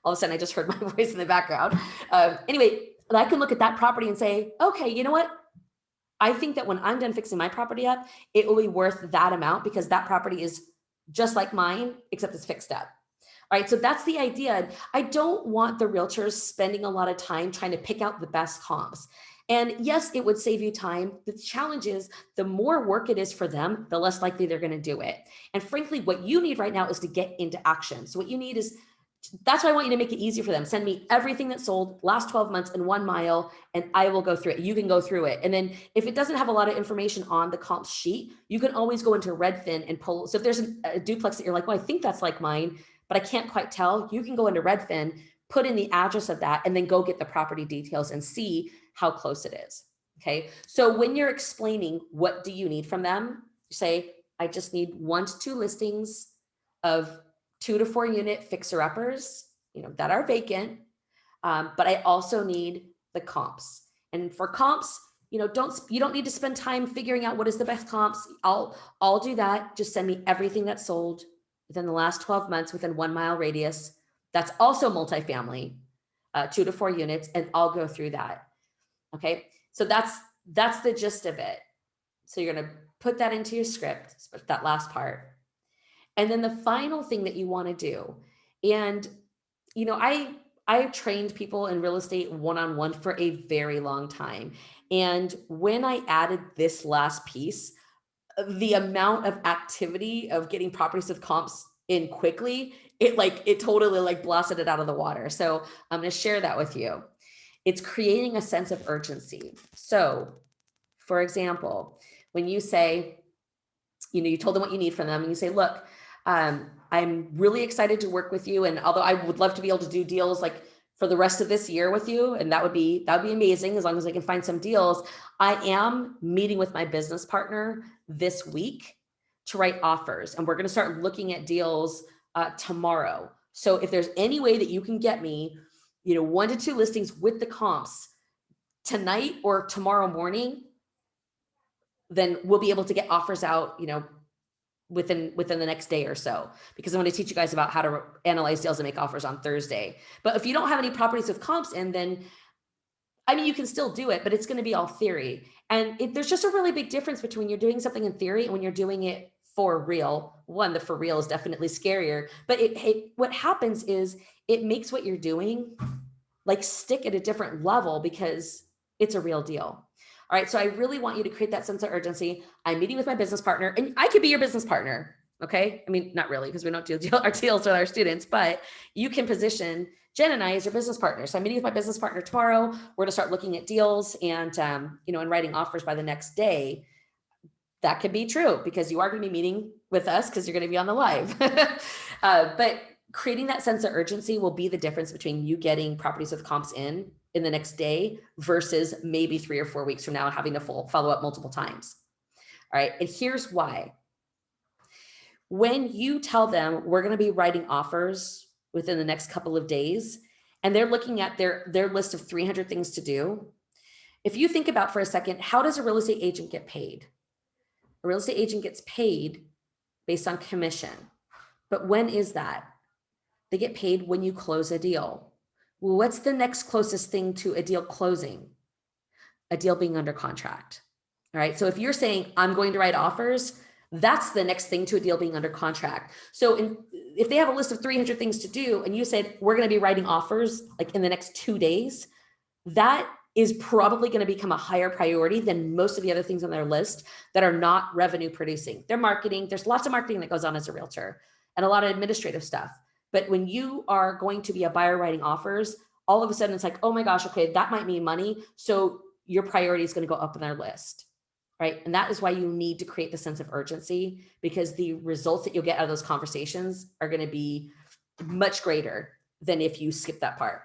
all of a sudden I just heard my voice in the background. Anyway, I can look at that property and say, okay, you know what? I think that when I'm done fixing my property up, it will be worth that amount because that property is just like mine, except it's fixed up. All right, so that's the idea. I don't want the realtors spending a lot of time trying to pick out the best comps. And yes, it would save you time. The challenge is the more work it is for them, the less likely they're going to do it. And frankly, what you need right now is to get into action. So what you need is, that's why I want you to make it easy for them. Send me everything that sold last 12 months in 1 mile, and I will go through it. You can go through it. And then if it doesn't have a lot of information on the comp sheet, you can always go into Redfin and pull. So if there's a duplex that you're like, well, I think that's like mine, but I can't quite tell, you can go into Redfin, put in the address of that, and then go get the property details and see how close it is. Okay. So when you're explaining what do you need from them, say, I just need 1 to 2 listings of 2 to 4 unit fixer-uppers, that are vacant. But I also need the comps. And for comps, you don't need to spend time figuring out what is the best comps. I'll do that. Just send me everything that's sold within the last 12 months within 1 mile radius. That's also multifamily, 2 to 4 units, and I'll go through that. Okay. So that's the gist of it. So you're going to put that into your script, that last part. And then the final thing that you want to do, and I trained people in real estate one-on-one for a very long time. And when I added this last piece, the amount of activity of getting properties with comps in quickly, it totally blasted it out of the water. So I'm going to share that with you. It's creating a sense of urgency. So for example, when you say, you told them what you need from them and you say, look, I'm really excited to work with you. And although I would love to be able to do deals for the rest of this year with you, and that would be amazing as long as I can find some deals, I am meeting with my business partner this week to write offers. And we're going to start looking at deals tomorrow. So if there's any way that you can get me, 1 to 2 listings with the comps tonight or tomorrow morning, then we'll be able to get offers out, within the next day or so, because I'm going to teach you guys about how to analyze deals and make offers on Thursday. But if you don't have any properties with comps in, then, you can still do it, but it's going to be all theory. And there's just a really big difference between you're doing something in theory and when you're doing it for real. One, the for real is definitely scarier, but what happens is it makes what you're doing stick at a different level because it's a real deal. All right. So I really want you to create that sense of urgency. I'm meeting with my business partner, and I could be your business partner. Okay. Not really, because we don't do our deals with our students, but you can position Jen and I as your business partner. So I'm meeting with my business partner tomorrow. We're going to start looking at deals and, and writing offers by the next day. That could be true because you are going to be meeting with us because you're going to be on the live. But creating that sense of urgency will be the difference between you getting properties with comps in the next day versus maybe 3 or 4 weeks from now having to follow up multiple times. All right. And here's why. When you tell them we're going to be writing offers within the next couple of days, and they're looking at their list of 300 things to do, if you think about for a second, how does a real estate agent get paid? A real estate agent gets paid based on commission. But when is that? They get paid when you close a deal. Well, what's the next closest thing to a deal closing? A deal being under contract. All right. So if you're saying I'm going to write offers, that's the next thing to a deal being under contract. So if they have a list of 300 things to do and you said we're going to be writing offers in the next 2 days, that is probably going to become a higher priority than most of the other things on their list that are not revenue producing. They're marketing. There's lots of marketing that goes on as a realtor and a lot of administrative stuff. But when you are going to be a buyer writing offers, all of a sudden it's like, oh my gosh, okay, that might mean money. So your priority is going to go up on their list, right? And that is why you need to create the sense of urgency, because the results that you'll get out of those conversations are going to be much greater than if you skip that part.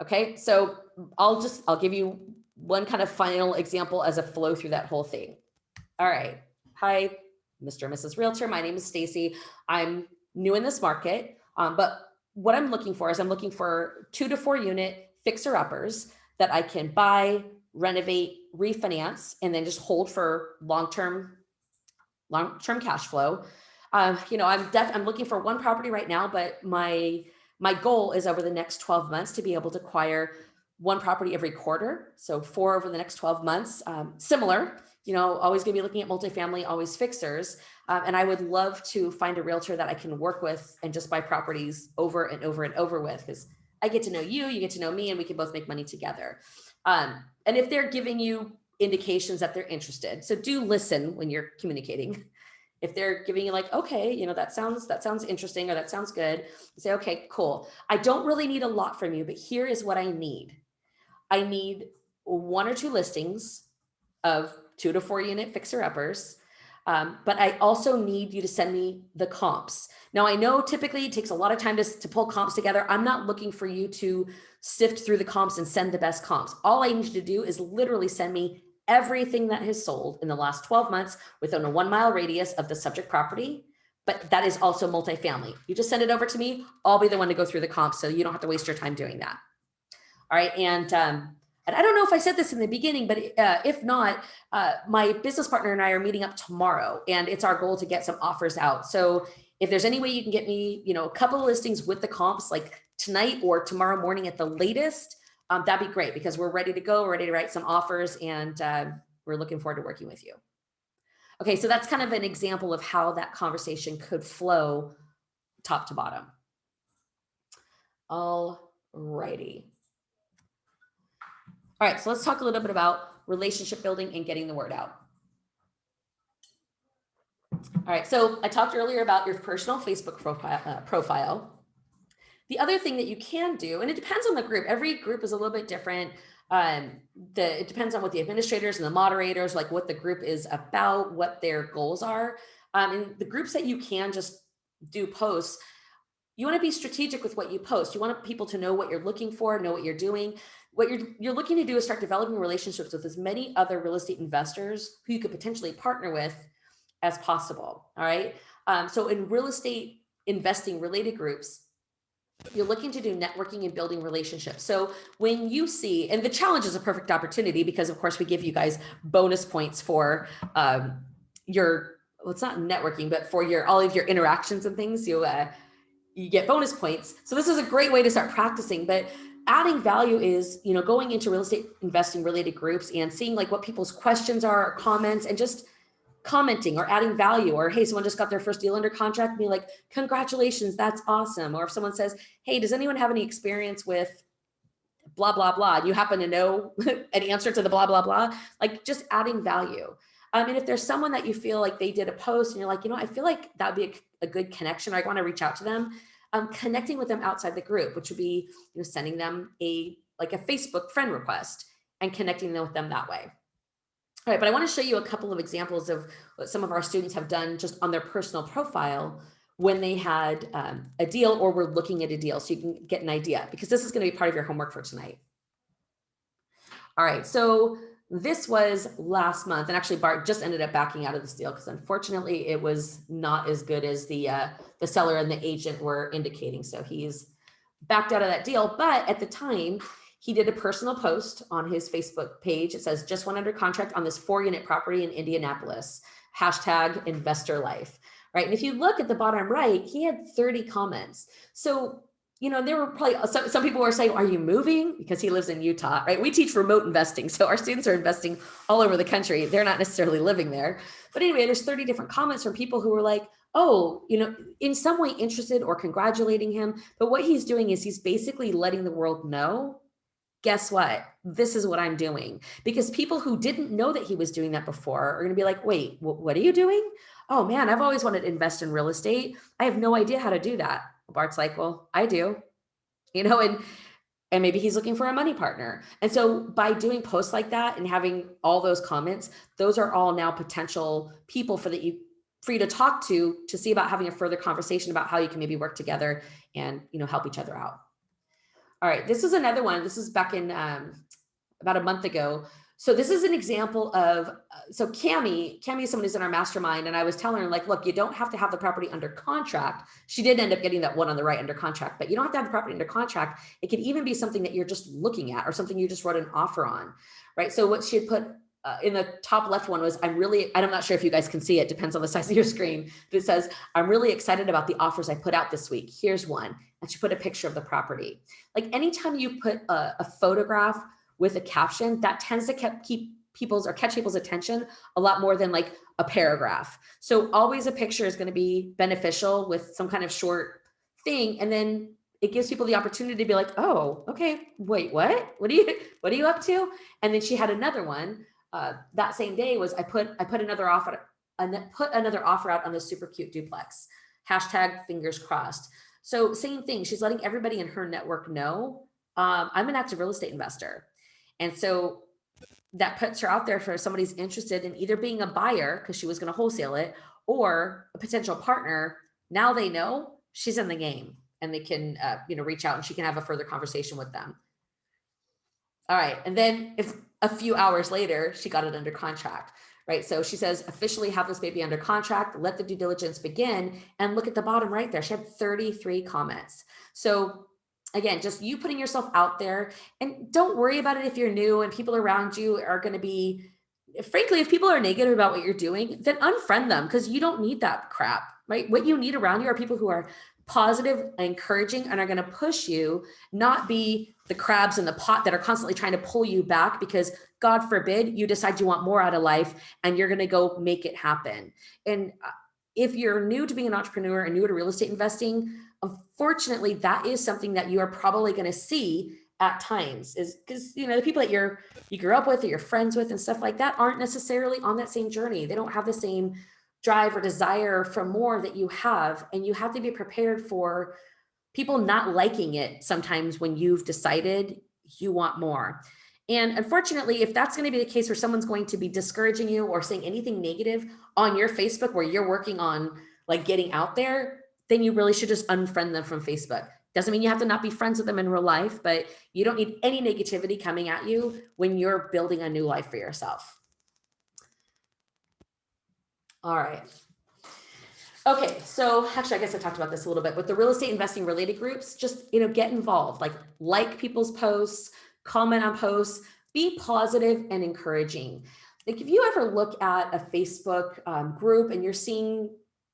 Okay, so I'll give you one kind of final example as a flow through that whole thing. All right. Hi, Mr. and Mrs. Realtor. My name is Stacy. I'm new in this market, but what I'm looking for is I'm looking for 2 to 4 unit fixer-uppers that I can buy, renovate, refinance, and then just hold for long-term cash flow. I'm looking for one property right now, but my goal is over the next 12 months to be able to acquire one property every quarter. So 4 over the next 12 months, similar, always gonna be looking at multifamily, always fixers. And I would love to find a realtor that I can work with and just buy properties over and over and over with, because I get to know you, you get to know me, and we can both make money together. And if they're giving you indications that they're interested, so do listen when you're communicating. If they're giving you like, okay, that sounds interesting, or that sounds good, say, okay, cool. I don't really need a lot from you, but here is what I need. I need 1 or 2 listings of 2 to 4 unit fixer uppers. But I also need you to send me the comps. Now, I know typically it takes a lot of time to pull comps together. I'm not looking for you to sift through the comps and send the best comps. All I need you to do is literally send me everything that has sold in the last 12 months within a 1 mile radius of the subject property. But that is also multifamily. You just send it over to me. I'll be the one to go through the comps, so you don't have to waste your time doing that. All right. And I don't know if I said this in the beginning, but if not, my business partner and I are meeting up tomorrow, and it's our goal to get some offers out. So if there's any way you can get me, a couple of listings with the comps, like tonight or tomorrow morning at the latest, that'd be great, because we're ready to go. We're ready to write some offers, and we're looking forward to working with you. Okay, so that's kind of an example of how that conversation could flow top to bottom. All righty. All right, so let's talk a little bit about relationship building and getting the word out. All right, so I talked earlier about your personal Facebook profile. The other thing that you can do, and it depends on the group. Every group is a little bit different. It depends on what the administrators and the moderators, like what the group is about, what their goals are. And the groups that you can just do posts, you want to be strategic with what you post. You want people to know what you're looking for, know what you're doing. What you're looking to do is start developing relationships with as many other real estate investors who you could potentially partner with as possible. All right. So in real estate investing related groups, you're looking to do networking and building relationships. So when you see, and the challenge is a perfect opportunity, because of course we give you guys bonus points for it's not networking, but for all of your interactions and things, you get bonus points. So this is a great way to start practicing. But adding value is, going into real estate investing related groups and seeing like what people's questions are, or comments, and just commenting or adding value. Or, hey, someone just got their first deal under contract, be like, congratulations, that's awesome. Or if someone says, hey, does anyone have any experience with blah, blah, blah, and you happen to know an answer to the blah, blah, blah, like just adding value. And if there's someone that you feel like they did a post and you're like, I feel like that'd be a good connection, I want to reach out to them, connecting with them outside the group, which would be sending them a Facebook friend request and connecting them with them that way. All right, but I want to show you a couple of examples of what some of our students have done just on their personal profile when they had a deal or were looking at a deal, so you can get an idea, because this is going to be part of your homework for tonight. All right, so this was last month, and actually Bart just ended up backing out of this deal because unfortunately it was not as good as the seller and the agent were indicating. So he's backed out of that deal. But at the time, he did a personal post on his Facebook page. It says, just went under contract on this 4-unit property in Indianapolis, #investor life, right? And if you look at the bottom right, he had 30 comments. So there were probably some people were saying, are you moving? Because he lives in Utah, right? We teach remote investing. So our students are investing all over the country. They're not necessarily living there. But anyway, there's 30 different comments from people who were like, oh, in some way interested or congratulating him. But what he's doing is he's basically letting the world know, guess what? This is what I'm doing. Because people who didn't know that he was doing that before are going to be like, wait, what are you doing? oh man, I've always wanted to invest in real estate. I have no idea how to do that. Bart's like, well, I do, and maybe he's looking for a money partner. And so by doing posts like that and having all those comments, those are all now potential people for you to talk to see about having a further conversation about how you can maybe work together and, help each other out. All right, this is another one. This is back in about a month ago. So this is an example of, so Cami is someone who's in our mastermind, and I was telling her, like, look, you don't have to have the property under contract. She did end up getting that one on the right under contract, but you don't have to have the property under contract. It could even be something that you're just looking at or something you just wrote an offer on, right? So what she had put in the top left one was, I'm not sure if you guys can see it, depends on the size of your screen, but it says, I'm really excited about the offers I put out this week. Here's one. And she put a picture of the property. Like anytime you put a photograph with a caption, that tends to catch people's attention a lot more than like a paragraph. So always a picture is going to be beneficial with some kind of short thing. And then it gives people the opportunity to be like, oh, okay, wait, what? What are you up to? And then she had another one that same day was I put another offer out on this super cute duplex. #fingers crossed. So same thing. She's letting everybody in her network know I'm an active real estate investor. And so that puts her out there for somebody's interested in either being a buyer because she was going to wholesale it or a potential partner. Now they know she's in the game and they can, reach out and she can have a further conversation with them. All right. And then if a few hours later, she got it under contract, right? So she says, officially have this baby under contract, let the due diligence begin, and look at the bottom right there. She had 33 comments. So again, just you putting yourself out there, and don't worry about it if you're new and people around you are going to be, frankly, if people are negative about what you're doing, then unfriend them because you don't need that crap, right? What you need around you are people who are positive, encouraging, and are going to push you, not be the crabs in the pot that are constantly trying to pull you back because God forbid you decide you want more out of life and you're going to go make it happen. And if you're new to being an entrepreneur and new to real estate investing, unfortunately, that is something that you are probably going to see at times, is because, the people that you grew up with or you're friends with and stuff like that aren't necessarily on that same journey. They don't have the same drive or desire for more that you have. And you have to be prepared for people not liking it sometimes when you've decided you want more. And unfortunately, if that's going to be the case where someone's going to be discouraging you or saying anything negative on your Facebook where you're working on like getting out there, then you really should just unfriend them from Facebook. Doesn't mean you have to not be friends with them in real life, but you don't need any negativity coming at you when you're building a new life for yourself. All right. Okay, so actually, I guess I talked about this a little bit, but the real estate investing related groups, just, get involved, like people's posts, comment on posts, be positive and encouraging. Like if you ever look at a Facebook group and you're seeing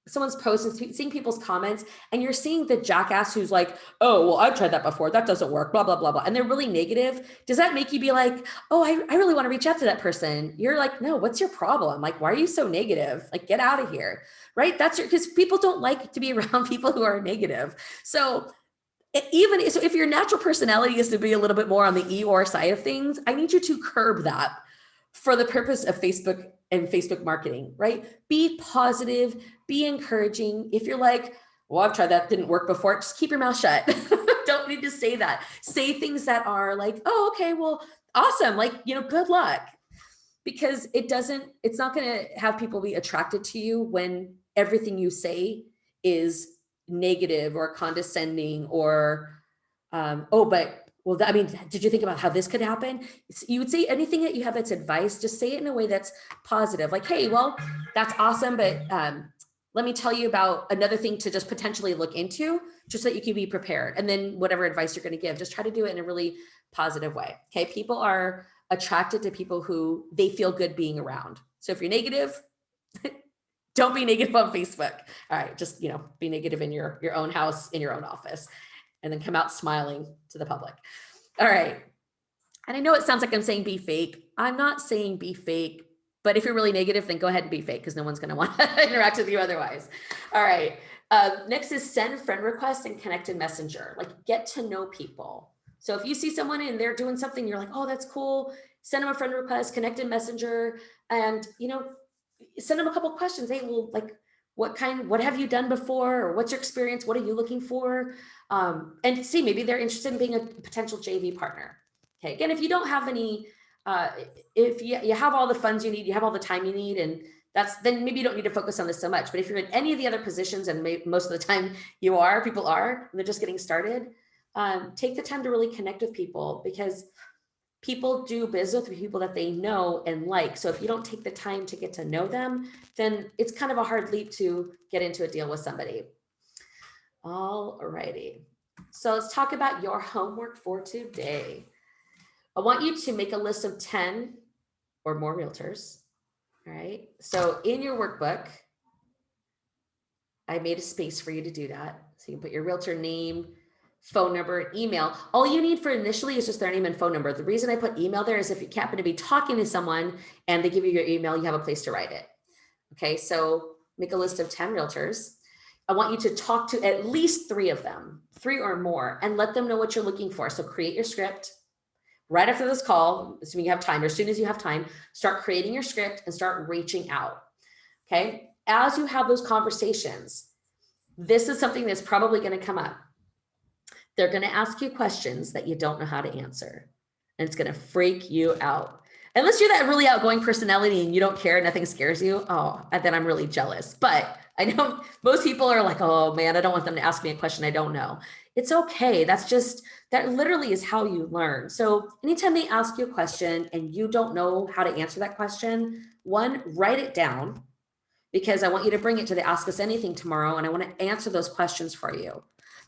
someone's posts and seeing people's comments and you're seeing the jackass who's like, oh, well, I've tried that before. That doesn't work, blah, blah, blah, blah. And they're really negative. Does that make you be like, oh, I really want to reach out to that person? You're like, no, what's your problem? Like, why are you so negative? Like, get out of here, right? Because people don't like to be around people who are negative. So if your natural personality is to be a little bit more on the Eeyore side of things, I need you to curb that for the purpose of Facebook and Facebook marketing, right? Be positive, be encouraging. If you're like, well, I've tried that, didn't work before, just keep your mouth shut. Don't need to say that. Say things that are like, oh, okay, well, awesome. Like, good luck. Because it's not going to have people be attracted to you when everything you say is negative or condescending or, did you think about how this could happen? You would say anything that you have that's advice, just say it in a way that's positive. Like, hey, well, that's awesome, but let me tell you about another thing to just potentially look into, just so that you can be prepared. And then whatever advice you're going to give, just try to do it in a really positive way. Okay. People are attracted to people who they feel good being around. So if you're negative, don't be negative on Facebook. All right. Just, be negative in your own house, in your own office, and then come out smiling to the public. All right. And I know it sounds like I'm saying be fake. I'm not saying be fake, but if you're really negative, then go ahead and be fake because no one's going to want to interact with you otherwise. All right. Next is send friend requests and connect in Messenger. Like get to know people. So if you see someone and they're doing something, you're like, oh, that's cool. Send them a friend request, connect in Messenger, and, send them a couple of questions. Hey, well, like, what have you done before? Or what's your experience? What are you looking for? And see, maybe they're interested in being a potential JV partner. Okay. Again, if you don't have any, if you have all the funds you need, you have all the time you need, and then maybe you don't need to focus on this so much. But if you're in any of the other positions, and most of the time people are, they're just getting started, take the time to really connect with people, because people do business with people that they know and like. So if you don't take the time to get to know them, then it's kind of a hard leap to get into a deal with somebody. All righty. So let's talk about your homework for today. I want you to make a list of 10 or more realtors. All right. So in your workbook, I made a space for you to do that. So you can put your realtor name, phone number, email. All you need for initially is just their name and phone number. The reason I put email there is if you happen to be talking to someone and they give you your email, you have a place to write it. Okay, so make a list of 10 realtors. I want you to talk to at least 3 of them, 3 or more, and let them know what you're looking for. So create your script right after this call, assuming you have time, or as soon as you have time, start creating your script and start reaching out. Okay, as you have those conversations, this is something that's probably going to come up. They're going to ask you questions that you don't know how to answer, and it's going to freak you out. Unless you're that really outgoing personality and you don't care, nothing scares you. Oh, and then I'm really jealous. But I know most people are like, oh man, I don't want them to ask me a question I don't know. It's okay. That literally is how you learn. So anytime they ask you a question and you don't know how to answer that question, one, write it down, because I want you to bring it to the Ask Us Anything tomorrow, and I want to answer those questions for you.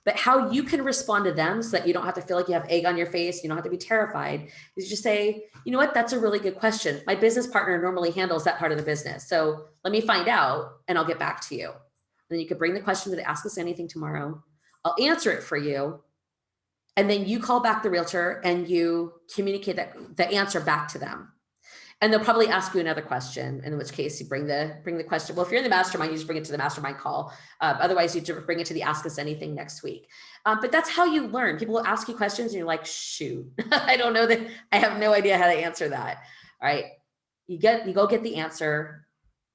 But how you can respond to them so that you don't have to feel like you have egg on your face, you don't have to be terrified, is just say, you know what, that's a really good question. My business partner normally handles that part of the business. So let me find out and I'll get back to you. And then you could bring the question to the Ask Us Anything tomorrow. I'll answer it for you. And then you call back the realtor and you communicate the answer back to them. And they'll probably ask you another question, in which case you bring the question. Well, if you're in the mastermind, you just bring it to the mastermind call. Otherwise, you bring it to the Ask Us Anything next week. But that's how you learn. People will ask you questions and you're like, shoot, I don't know that. I have no idea how to answer that. All right. You go get the answer,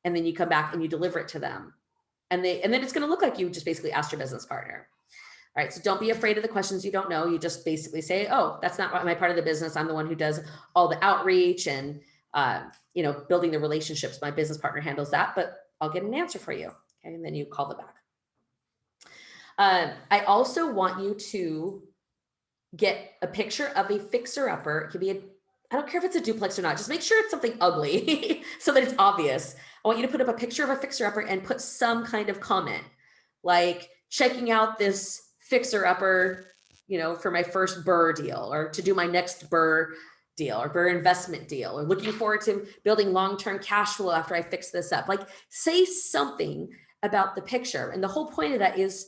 and then you come back and you deliver it to them. And then it's going to look like you just basically asked your business partner. All right. So don't be afraid of the questions you don't know. You just basically say, oh, that's not my part of the business. I'm the one who does all the outreach and building the relationships. My business partner handles that, but I'll get an answer for you. Okay. And then you call them back. I also want you to get a picture of a fixer-upper. It could be I don't care if it's a duplex or not, just make sure it's something ugly so that it's obvious. I want you to put up a picture of a fixer-upper and put some kind of comment, like checking out this fixer-upper, for my first BRRR deal, or to do my next BRRR deal, or BRRR investment deal, or looking forward to building long-term cash flow after I fix this up. Like, say something about the picture. And the whole point of that is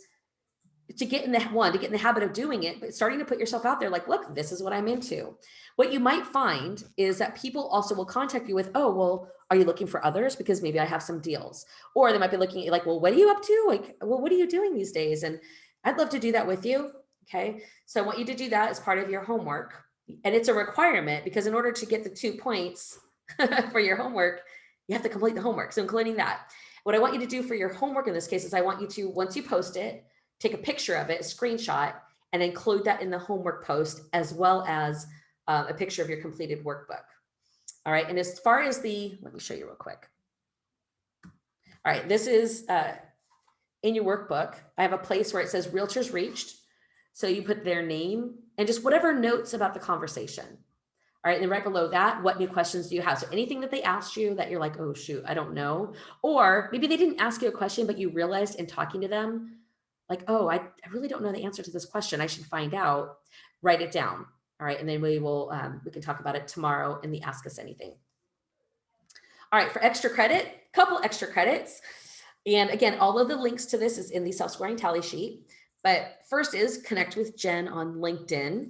to get in the habit of doing it, but starting to put yourself out there, like, look, this is what I'm into. What you might find is that people also will contact you with, oh, well, are you looking for others? Because maybe I have some deals. Or they might be looking at you like, well, what are you up to? Like, well, what are you doing these days? And I'd love to do that with you. Okay. So I want you to do that as part of your homework. And it's a requirement, because in order to get the 2 points for your homework, you have to complete the homework. So including that, what I want you to do for your homework in this case is I want you to, once you post it, take a picture of it, a screenshot, and include that in the homework post, as well as a picture of your completed workbook. All right. And as far as let me show you real quick. All right. This is in your workbook. I have a place where it says Realtors Reached. So you put their name and just whatever notes about the conversation. All right. And then right below that, what new questions do you have? So anything that they asked you that you're like, oh, shoot, I don't know. Or maybe they didn't ask you a question, but you realized in talking to them, like, oh, I really don't know the answer to this question. I should find out. Write it down. All right. And then we can talk about it tomorrow in the Ask Us Anything. All right. For extra credit, couple extra credits. And again, all of the links to this is in the self-scoring tally sheet. But first is connect with Jen on LinkedIn.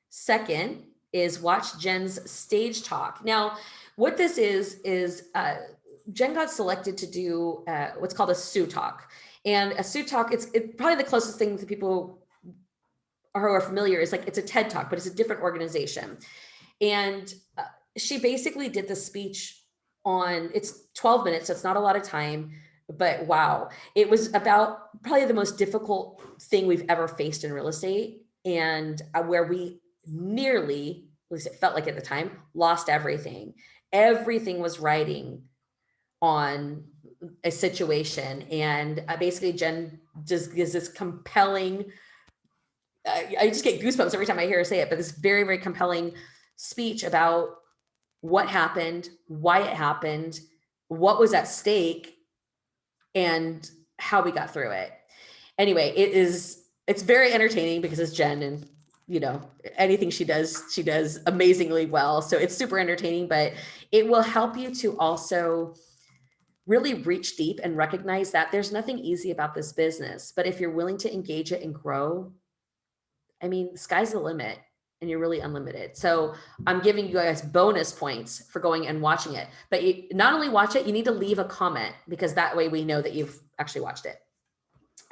Second is watch Jen's stage talk. Now, what this is Jen got selected to do what's called a Sue Talk. And a Sue Talk, it's probably the closest thing to people who are familiar is like, it's a TED Talk, but it's a different organization. And she basically did the speech it's 12 minutes, so it's not a lot of time. but wow, it was about probably the most difficult thing we've ever faced in real estate, and where we nearly, at least it felt like at the time, lost everything. Everything was riding on a situation. And basically Jen just gives this compelling, I just get goosebumps every time I hear her say it, but this very, very compelling speech about what happened, why it happened, what was at stake, and how we got through it. Anyway, it's very entertaining because it's Jen, and you know, anything she does amazingly well. So it's super entertaining, but it will help you to also really reach deep and recognize that there's nothing easy about this business. But if you're willing to engage it and grow, I mean, the sky's the limit and you're really unlimited. So I'm giving you guys bonus points for going and watching it. But you not only watch it, you need to leave a comment, because that way we know that you've actually watched it.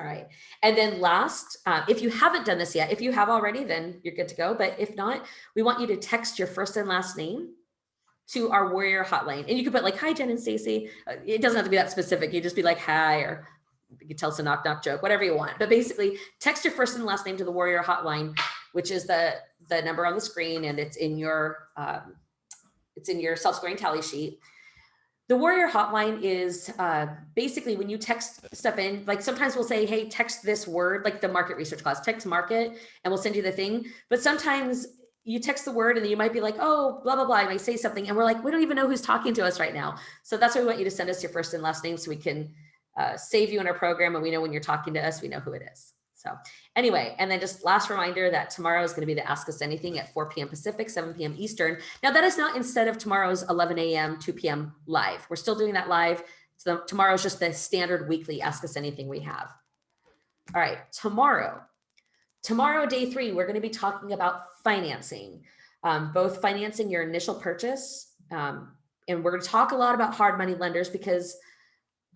All right. And then last, if you haven't done this yet, if you have already, then you're good to go. But if not, we want you to text your first and last name to our Warrior Hotline. And you can put like, hi, Jen and Stacy. It doesn't have to be that specific. You just be like, hi, or you can tell us a knock knock joke, whatever you want. But basically text your first and last name to the Warrior Hotline, which is the number on the screen, and it's in your self-scoring tally sheet. The Warrior Hotline is basically when you text stuff in, like sometimes we'll say, hey, text this word, like the market research class, text market, and we'll send you the thing. But sometimes you text the word and then you might be like, oh, blah, blah, blah. I might say something and we're like, we don't even know who's talking to us right now. So that's why we want you to send us your first and last name so we can save you in our program, and we know when you're talking to us, we know who it is. So anyway, and then just last reminder that tomorrow is going to be the Ask Us Anything at 4 p.m. Pacific, 7 p.m. Eastern. Now that is not instead of tomorrow's 11 a.m., 2 p.m. live. We're still doing that live. So tomorrow's just the standard weekly Ask Us Anything we have. All right, tomorrow, day 3, we're going to be talking about financing, both financing your initial purchase. And we're going to talk a lot about hard money lenders, because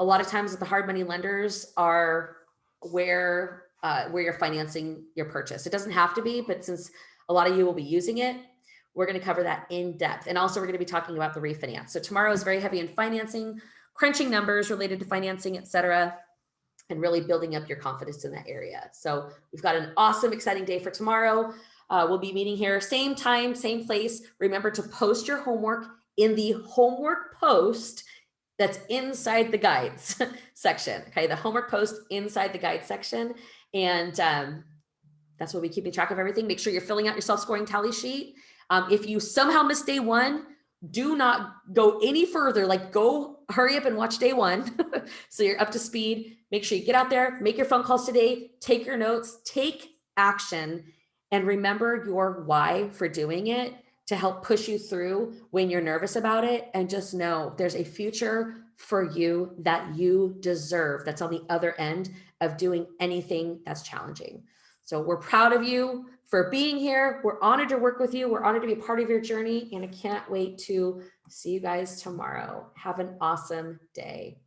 a lot of times the hard money lenders are where you're financing your purchase. It doesn't have to be, but since a lot of you will be using it, we're going to cover that in depth. And also we're going to be talking about the refinance. So tomorrow is very heavy in financing, crunching numbers related to financing, et cetera, and really building up your confidence in that area. So we've got an awesome, exciting day for tomorrow. We'll be meeting here, same time, same place. Remember to post your homework in the homework post that's inside the guides section. Okay, the homework post inside the guide section. And that's what we keeping track of everything. Make sure you're filling out your self-scoring tally sheet. If you somehow missed day 1, do not go any further. Like, go hurry up and watch day 1 so you're up to speed. Make sure you get out there, make your phone calls today, take your notes, take action, and remember your why for doing it, to help push you through when you're nervous about it. And just know there's a future for you that you deserve, that's on the other end of doing anything that's challenging. So we're proud of you for being here. We're honored to work with you. We're honored to be a part of your journey. And I can't wait to see you guys tomorrow. Have an awesome day.